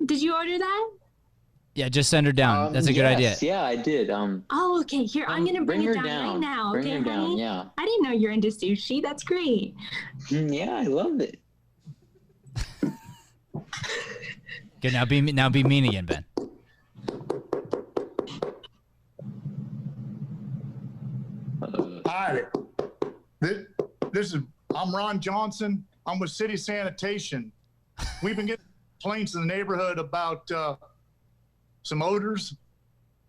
Speaker 13: Did you order that?
Speaker 1: Yeah, just send her down. That's a good idea.
Speaker 9: Yeah, I did.
Speaker 13: Oh, okay. Here, I'm gonna bring it down right now.
Speaker 9: Bring
Speaker 13: Okay,
Speaker 9: her down,
Speaker 13: honey?
Speaker 9: yeah.
Speaker 13: I didn't know you're into sushi. That's great.
Speaker 9: Yeah, I love it.
Speaker 1: Good. Now be mean again, Ben.
Speaker 2: Hi. I'm Ron Johnson. I'm with City Sanitation. We've been getting complaints in the neighborhood about some odors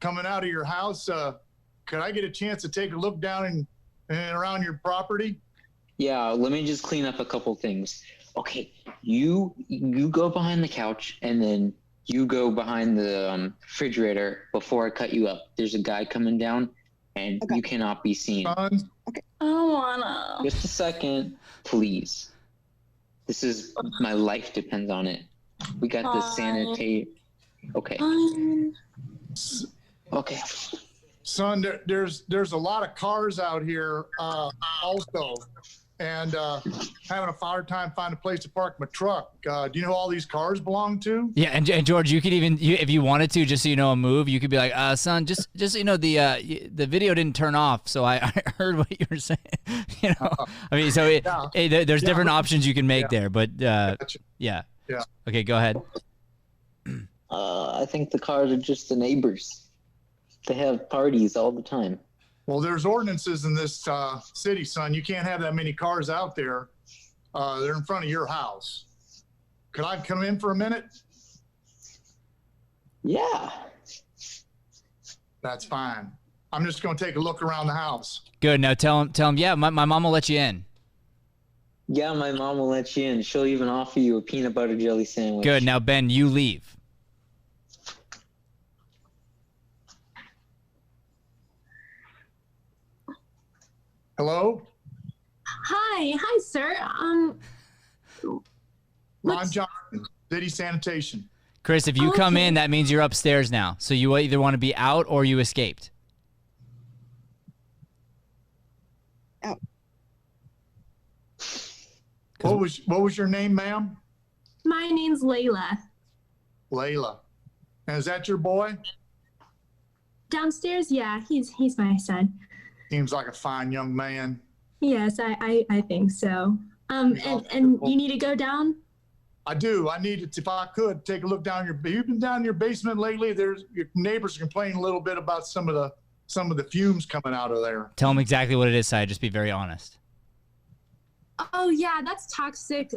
Speaker 2: coming out of your house. Could I get a chance to take a look down and around your property?
Speaker 9: Yeah, let me just clean up a couple things. Okay, you go behind the couch and then you go behind the refrigerator before I cut you up. There's a guy coming down and you cannot be seen.
Speaker 14: Okay. I don't wanna.
Speaker 9: Just a second, please. This is, my life depends on it. We got the sanitate. Okay. Okay.
Speaker 2: Son, there's a lot of cars out here also, and having a hard time finding a place to park my truck. Do you know who all these cars belong to?
Speaker 1: Yeah, and George, you could even, if you wanted to, just so you know a move, you could be like, son, just so you know, the video didn't turn off, so I heard what you were saying. You know, I mean, so there's different options you can make there, but yeah. Okay, go ahead.
Speaker 9: I think the cars are just the neighbors. They have parties all the time.
Speaker 2: Well, there's ordinances in this city, son. You can't have that many cars out there. They're in front of your house. Could I come in for a minute?
Speaker 9: Yeah.
Speaker 2: That's fine. I'm just going to take a look around the house.
Speaker 1: Good. Now tell him. Yeah, my mom will let you in.
Speaker 9: Yeah, my mom will let you in. She'll even offer you a peanut butter jelly sandwich.
Speaker 1: Good. Now, Ben, you leave.
Speaker 2: Hello?
Speaker 13: Hi, sir.
Speaker 2: Ron Johnson, City Sanitation.
Speaker 1: Chris, if you come in, that means you're upstairs now. So you either want to be out or you escaped.
Speaker 7: Out.
Speaker 2: What was your name, ma'am?
Speaker 13: My name's Layla.
Speaker 2: Layla. And is that your boy?
Speaker 13: Downstairs, yeah, he's my son.
Speaker 2: Seems like a fine young man.
Speaker 13: Yes, I think so. And you need to go down?
Speaker 2: I do. I need to, if I could, take a look down you've been down in your basement lately? Your neighbors are complaining a little bit about some of the fumes coming out of there.
Speaker 1: Tell them exactly what it is, Si. Just be very honest.
Speaker 13: Oh yeah, that's toxic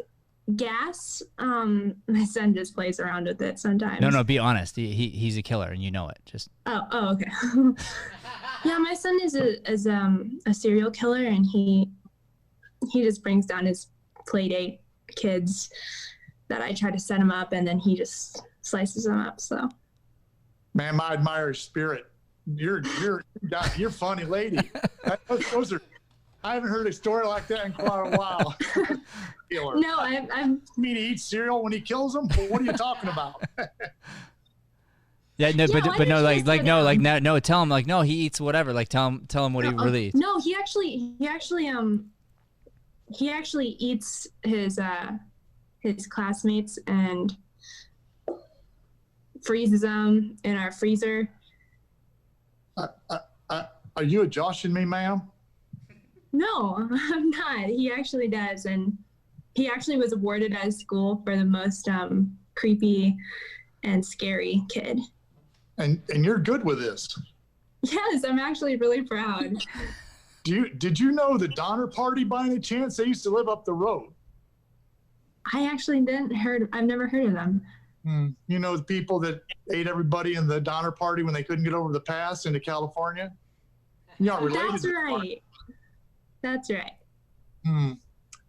Speaker 13: gas. My son just plays around with it sometimes.
Speaker 1: No, be honest. He's a killer, and you know it. Just.
Speaker 13: Oh, okay. Yeah, my son is a serial killer, and he just brings down his play date kids that I try to set him up, and then he just slices them up. So.
Speaker 2: Man, I admire his spirit. You're a funny lady. Those are. I haven't heard a story like that in quite a while. killer.
Speaker 13: No, I'm.
Speaker 2: You mean he eats cereal when he kills them? What are you talking about?
Speaker 1: Yeah, no,
Speaker 13: Yeah,
Speaker 1: but
Speaker 13: why
Speaker 1: no,
Speaker 13: didn't you
Speaker 1: like
Speaker 13: slow
Speaker 1: no, like
Speaker 13: down?
Speaker 1: no, tell him like no, he eats whatever. Like tell him what he really eats.
Speaker 13: No, he actually eats his classmates and freezes them in our freezer.
Speaker 2: Are you a Josh and me, ma'am?
Speaker 13: No, I'm not. He actually does, and he actually was awarded at his school for the most creepy and scary kid.
Speaker 2: And you're good with this.
Speaker 13: Yes, I'm actually really proud.
Speaker 2: Did you know the Donner Party by any chance? They used to live up the road.
Speaker 13: I actually I've never heard of them.
Speaker 2: You know the people that ate everybody in the Donner Party when they couldn't get over the pass into California? You're not related
Speaker 13: That's
Speaker 2: to the
Speaker 13: right.
Speaker 2: party.
Speaker 13: That's right.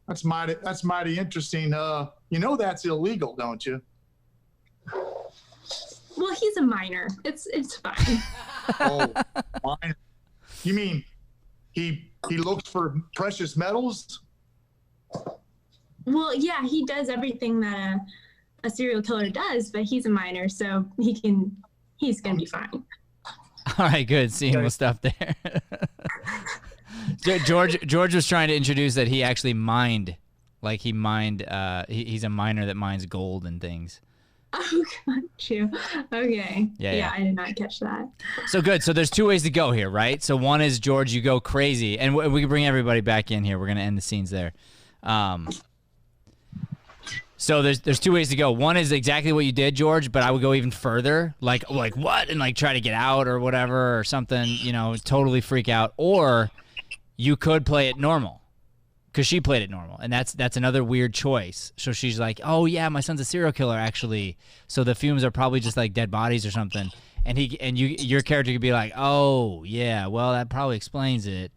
Speaker 2: That's mighty interesting. You know that's illegal, don't you?
Speaker 13: Well, he's a minor. It's fine.
Speaker 2: Oh, minor. You mean he looks for precious metals?
Speaker 13: Well, yeah, he does everything that a serial killer does, but he's a minor, so he's gonna be fine.
Speaker 1: All right, good. Seamless stuff there. George was trying to introduce that he actually mined, like he's a miner that mines gold and things.
Speaker 13: Oh, got you. Okay.
Speaker 1: Yeah.
Speaker 13: I did not catch that.
Speaker 1: So good. So there's two ways to go here, right? So one is, George, you go crazy, and we can bring everybody back in here. We're gonna end the scenes there. So there's two ways to go. One is exactly what you did, George, but I would go even further, like what, and like try to get out or whatever or something, totally freak out. Or you could play it normal, because she played it normal, and that's another weird choice. So she's like, oh yeah, my son's a serial killer actually, so the fumes are probably just like dead bodies or something, and your character could be like, oh yeah, well that probably explains it.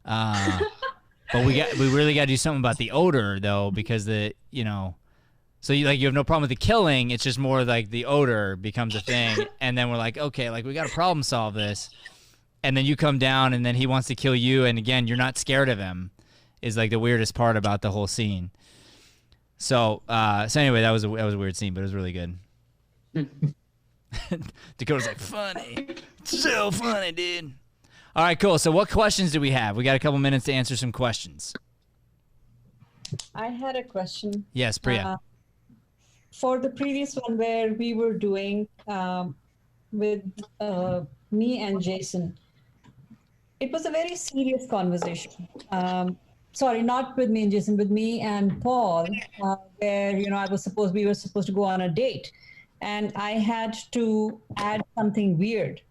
Speaker 1: But we really got to do something about the odor though, because so you have no problem with the killing. It's just more like the odor becomes a thing. And then we're like, okay, like we got to problem solve this. And then you come down and then he wants to kill you. And again, you're not scared of him is like the weirdest part about the whole scene. So anyway, that was a weird scene, but it was really good. Dakota's like, funny. So funny, dude. All right, cool. So what questions do we have? We got a couple minutes to answer some questions.
Speaker 5: I had a question.
Speaker 1: Yes, Priya.
Speaker 5: For the previous one where we were doing with me and Jason, it was a very serious conversation. Sorry, not with me and Jason, with me and Paul, where we were supposed to go on a date, and I had to add something weird.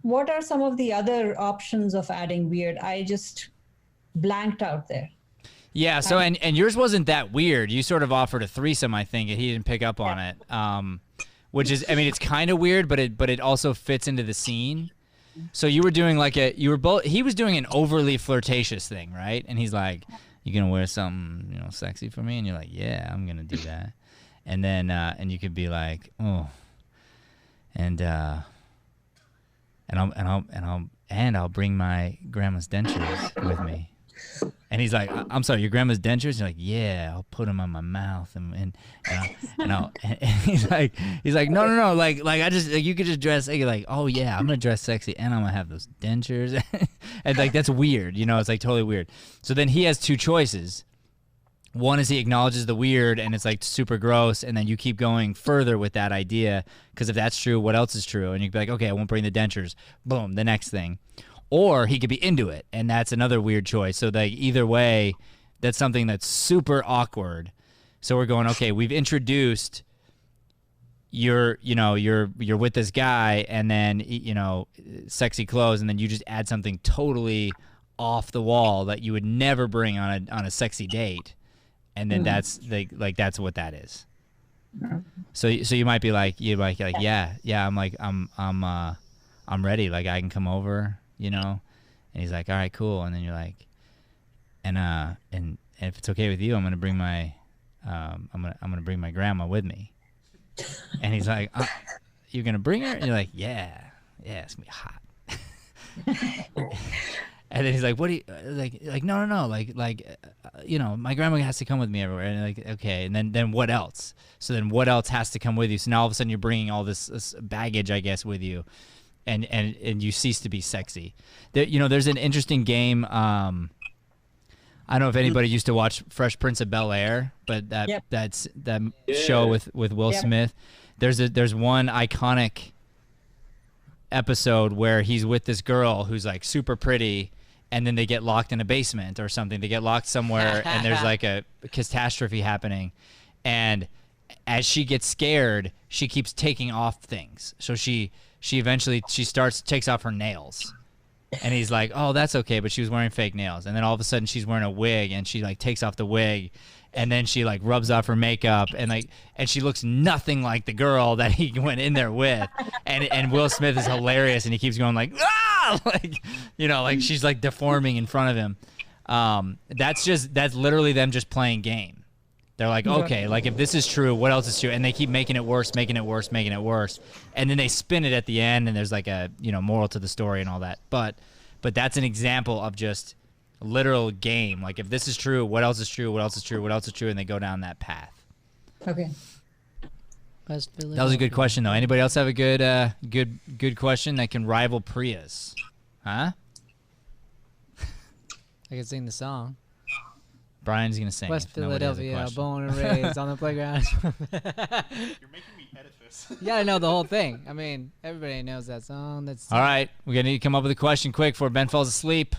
Speaker 5: What are some of the other options of adding weird? I just blanked out there.
Speaker 1: Yeah, so and yours wasn't that weird. You sort of offered a threesome, I think, and he didn't pick up on it. Which is, I mean, it's kind of weird, but it also fits into the scene. So you were doing he was doing an overly flirtatious thing, right? And he's like, "You gonna wear something, sexy for me?" And you're like, "Yeah, I'm gonna do that." And then and you could be like, "Oh, and I'll bring my grandma's dentures with me." And he's like, "I'm sorry, your grandma's dentures?" You're like, "Yeah, I'll put them on my mouth." And he's like, no, like I just, like, you could just dress. You're like, "Oh yeah, I'm gonna dress sexy, and I'm gonna have those dentures." And like that's weird, it's like totally weird. So then he has two choices. One is he acknowledges the weird, and it's like super gross, and then you keep going further with that idea, because if that's true, what else is true? And you'd be like, "Okay, I won't bring the dentures." Boom, the next thing. Or he could be into it, and that's another weird choice. So like either way, that's something that's super awkward. So we're going, okay, we've introduced you're with this guy, and then sexy clothes, and then you just add something totally off the wall that you would never bring on a sexy date, and then that's like that's what that is. So you might be like yeah, I'm ready, like I can come over. And he's like, all right, cool. And then you're like, and if it's okay with you, I'm gonna bring my bring my grandma with me. And he's like, you're gonna bring her? And you're like, yeah, it's gonna be hot. And then he's like, "What do you like? No, you know, my grandma has to come with me everywhere." And like, okay, and then what else? So then what else has to come with you? So now all of a sudden you're bringing all this baggage, I guess, with you, and you cease to be sexy. You know, there's an interesting game. I don't know if anybody used to watch Fresh Prince of Bel-Air, but that show with Will Smith. There's one iconic episode where he's with this girl who's like super pretty, and then they get locked in a basement or something. They get locked somewhere and there's like a catastrophe happening, and as she gets scared, she keeps taking off things. So she eventually takes off her nails, and he's like, "Oh, that's okay," but she was wearing fake nails. And then all of a sudden she's wearing a wig, and she like takes off the wig, and then she like rubs off her makeup, and she looks nothing like the girl that he went in there with. And Will Smith is hilarious, and he keeps going like, "Ah!" like, you know, like she's like deforming in front of him. That's literally them just playing game. They're like, okay, like if this is true, what else is true? And they keep making it worse, making it worse, making it worse. And then they spin it at the end, and there's like a, you know, moral to the story and all that. But that's an example of just literal game. Like if this is true, what else is true? What else is true? What else is true? And they go down that path.
Speaker 5: Okay.
Speaker 1: That was a good question, though. Anybody else have a good question that can rival Priya's? Huh?
Speaker 4: I can sing the song.
Speaker 1: Brian's gonna sing.
Speaker 4: West Philadelphia, born and raised on the playground.
Speaker 11: You're making me edit this.
Speaker 4: You gotta know the whole thing. I mean, everybody knows that song.
Speaker 1: All right, we're gonna need to come up with a question quick before Ben falls asleep.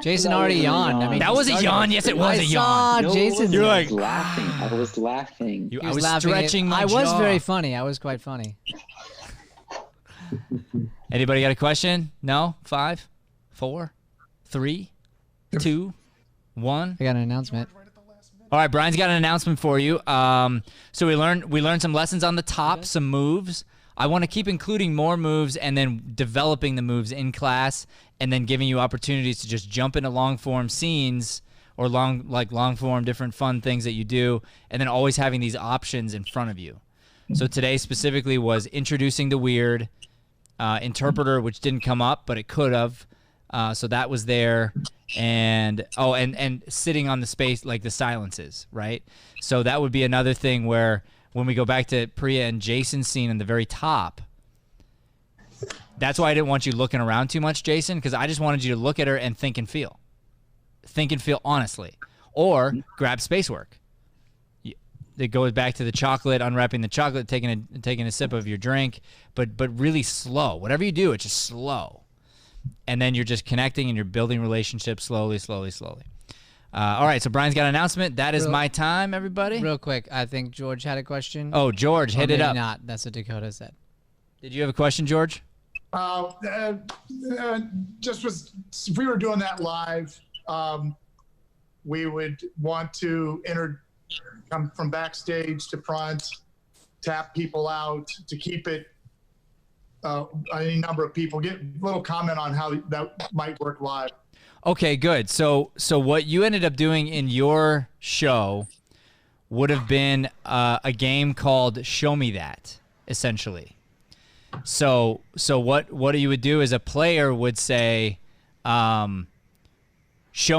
Speaker 4: Jason already yawned. I mean,
Speaker 1: that was a yawn. Yes, it was a yawn.
Speaker 4: No, Jason,
Speaker 1: you're like
Speaker 9: laughing. I was laughing.
Speaker 1: I was stretching my
Speaker 4: I was
Speaker 1: jaw.
Speaker 4: very funny. I was quite funny.
Speaker 1: Anybody got a question? No? 5, 4, 3, 2, 1.
Speaker 4: I got an announcement.
Speaker 1: All right, Brian's got an announcement for you. So we learned some lessons on the top, some moves. I want to keep including more moves and then developing the moves in class, and then giving you opportunities to just jump into long form scenes or long form different fun things that you do, and then always having these options in front of you. So today specifically was introducing the weird, interpreter, which didn't come up, but it could have. So that was there, and sitting on the space, like the silences, right? So that would be another thing where when we go back to Priya and Jason's scene in the very top, that's why I didn't want you looking around too much, Jason, because I just wanted you to look at her and think and feel honestly, or grab space work. It goes back to the chocolate, unwrapping the chocolate, taking a sip of your drink, but really slow. Whatever you do, it's just slow. And then you're just connecting and you're building relationships slowly. All right, so Brian's got an announcement. That is my time, everybody.
Speaker 4: Real quick, I think George had a question.
Speaker 1: Oh, George, hit it up.
Speaker 4: Not. That's what Dakota said.
Speaker 1: Did you have a question, George?
Speaker 2: Just was, if we were doing that live, we would want to come from backstage to front, tap people out to keep it any number of people. Get a little comment on how that might work live.
Speaker 1: Okay, good. So what you ended up doing in your show would have been a game called Show Me That, essentially. So what you would do is a player would say, show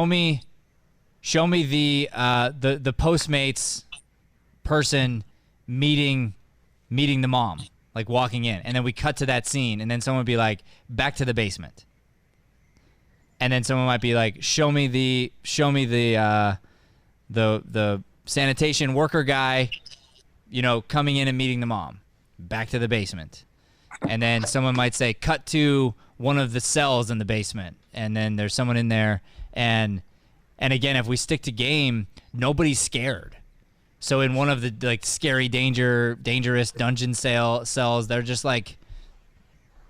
Speaker 1: me the Postmates person meeting the mom, like walking in, and then we cut to that scene, and then someone would be like, back to the basement, and then someone might be like, show me the sanitation worker guy, you know, coming in and meeting the mom, back to the basement. And then someone might say, cut to one of the cells in the basement, and then there's someone in there, and again, if we stick to game, nobody's scared. So in one of the like scary, dangerous dungeon cells, they're just like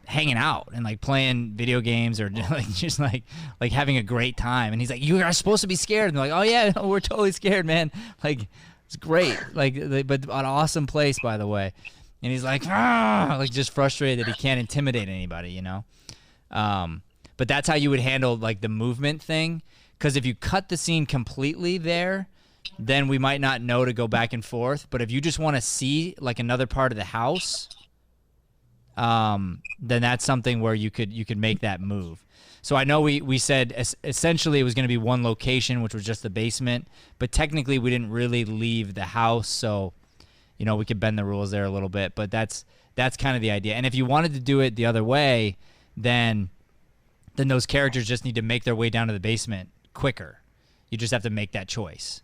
Speaker 1: hanging out and like playing video games or like just like having a great time. And he's like, "You are supposed to be scared." And they're like, "Oh yeah, no, we're totally scared, man. Like it's great. But an awesome place, by the way." And he's like, like just frustrated that he can't intimidate anybody, you know? But that's how you would handle like the movement thing. Because if you cut the scene completely there, then we might not know to go back and forth. But if you just want to see like another part of the house, then that's something where you could make that move. So I know we said essentially it was going to be one location, which was just the basement, but technically we didn't really leave the house, so we could bend the rules there a little bit, but that's kind of the idea. And if you wanted to do it the other way, then those characters just need to make their way down to the basement quicker. You just have to make that choice.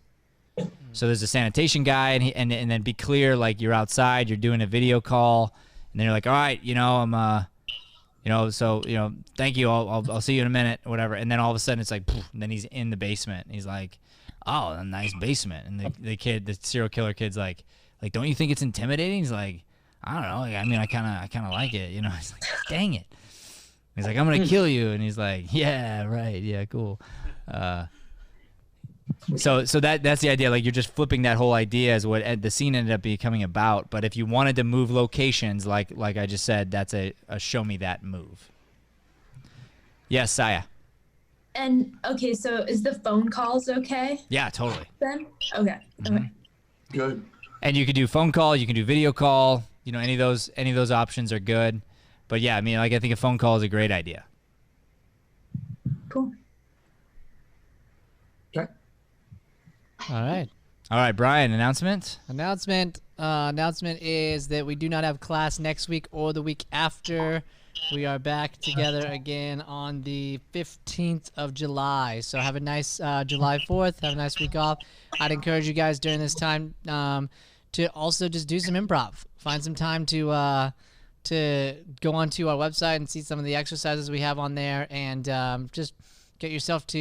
Speaker 1: So there's a sanitation guy, and then be clear, like you're outside, you're doing a video call, and then you're like, all right, I'm thank you, I'll see you in a minute, or whatever. And then all of a sudden it's like, poof, and then he's in the basement. And he's like, oh, a nice basement. And the serial killer kid's like, don't you think it's intimidating? He's like, I don't know. I mean, I kind of like it, He's like, dang it. He's like, I'm gonna kill you, and he's like, yeah, right, yeah, cool. So that's the idea. Like, you're just flipping that whole idea as what the scene ended up becoming about. But if you wanted to move locations, like I just said, that's a show me that move. Yes, Saya.
Speaker 13: And okay, so is the phone calls okay?
Speaker 1: Yeah, totally.
Speaker 13: Then okay.
Speaker 1: Mm-hmm.
Speaker 13: Okay.
Speaker 2: Good.
Speaker 1: And you could do phone call, you can do video call. Any of those options are good. But yeah, I mean, I think a phone call is a great idea.
Speaker 13: Cool.
Speaker 2: Okay.
Speaker 4: All right.
Speaker 1: All right, Brian, announcement
Speaker 4: is that we do not have class next week or the week after. We are back together again on the 15th of July. So have a nice July 4th. Have a nice week off. I'd encourage you guys during this time to also just do some improv. Find some time to go onto our website and see some of the exercises we have on there, and just get yourself to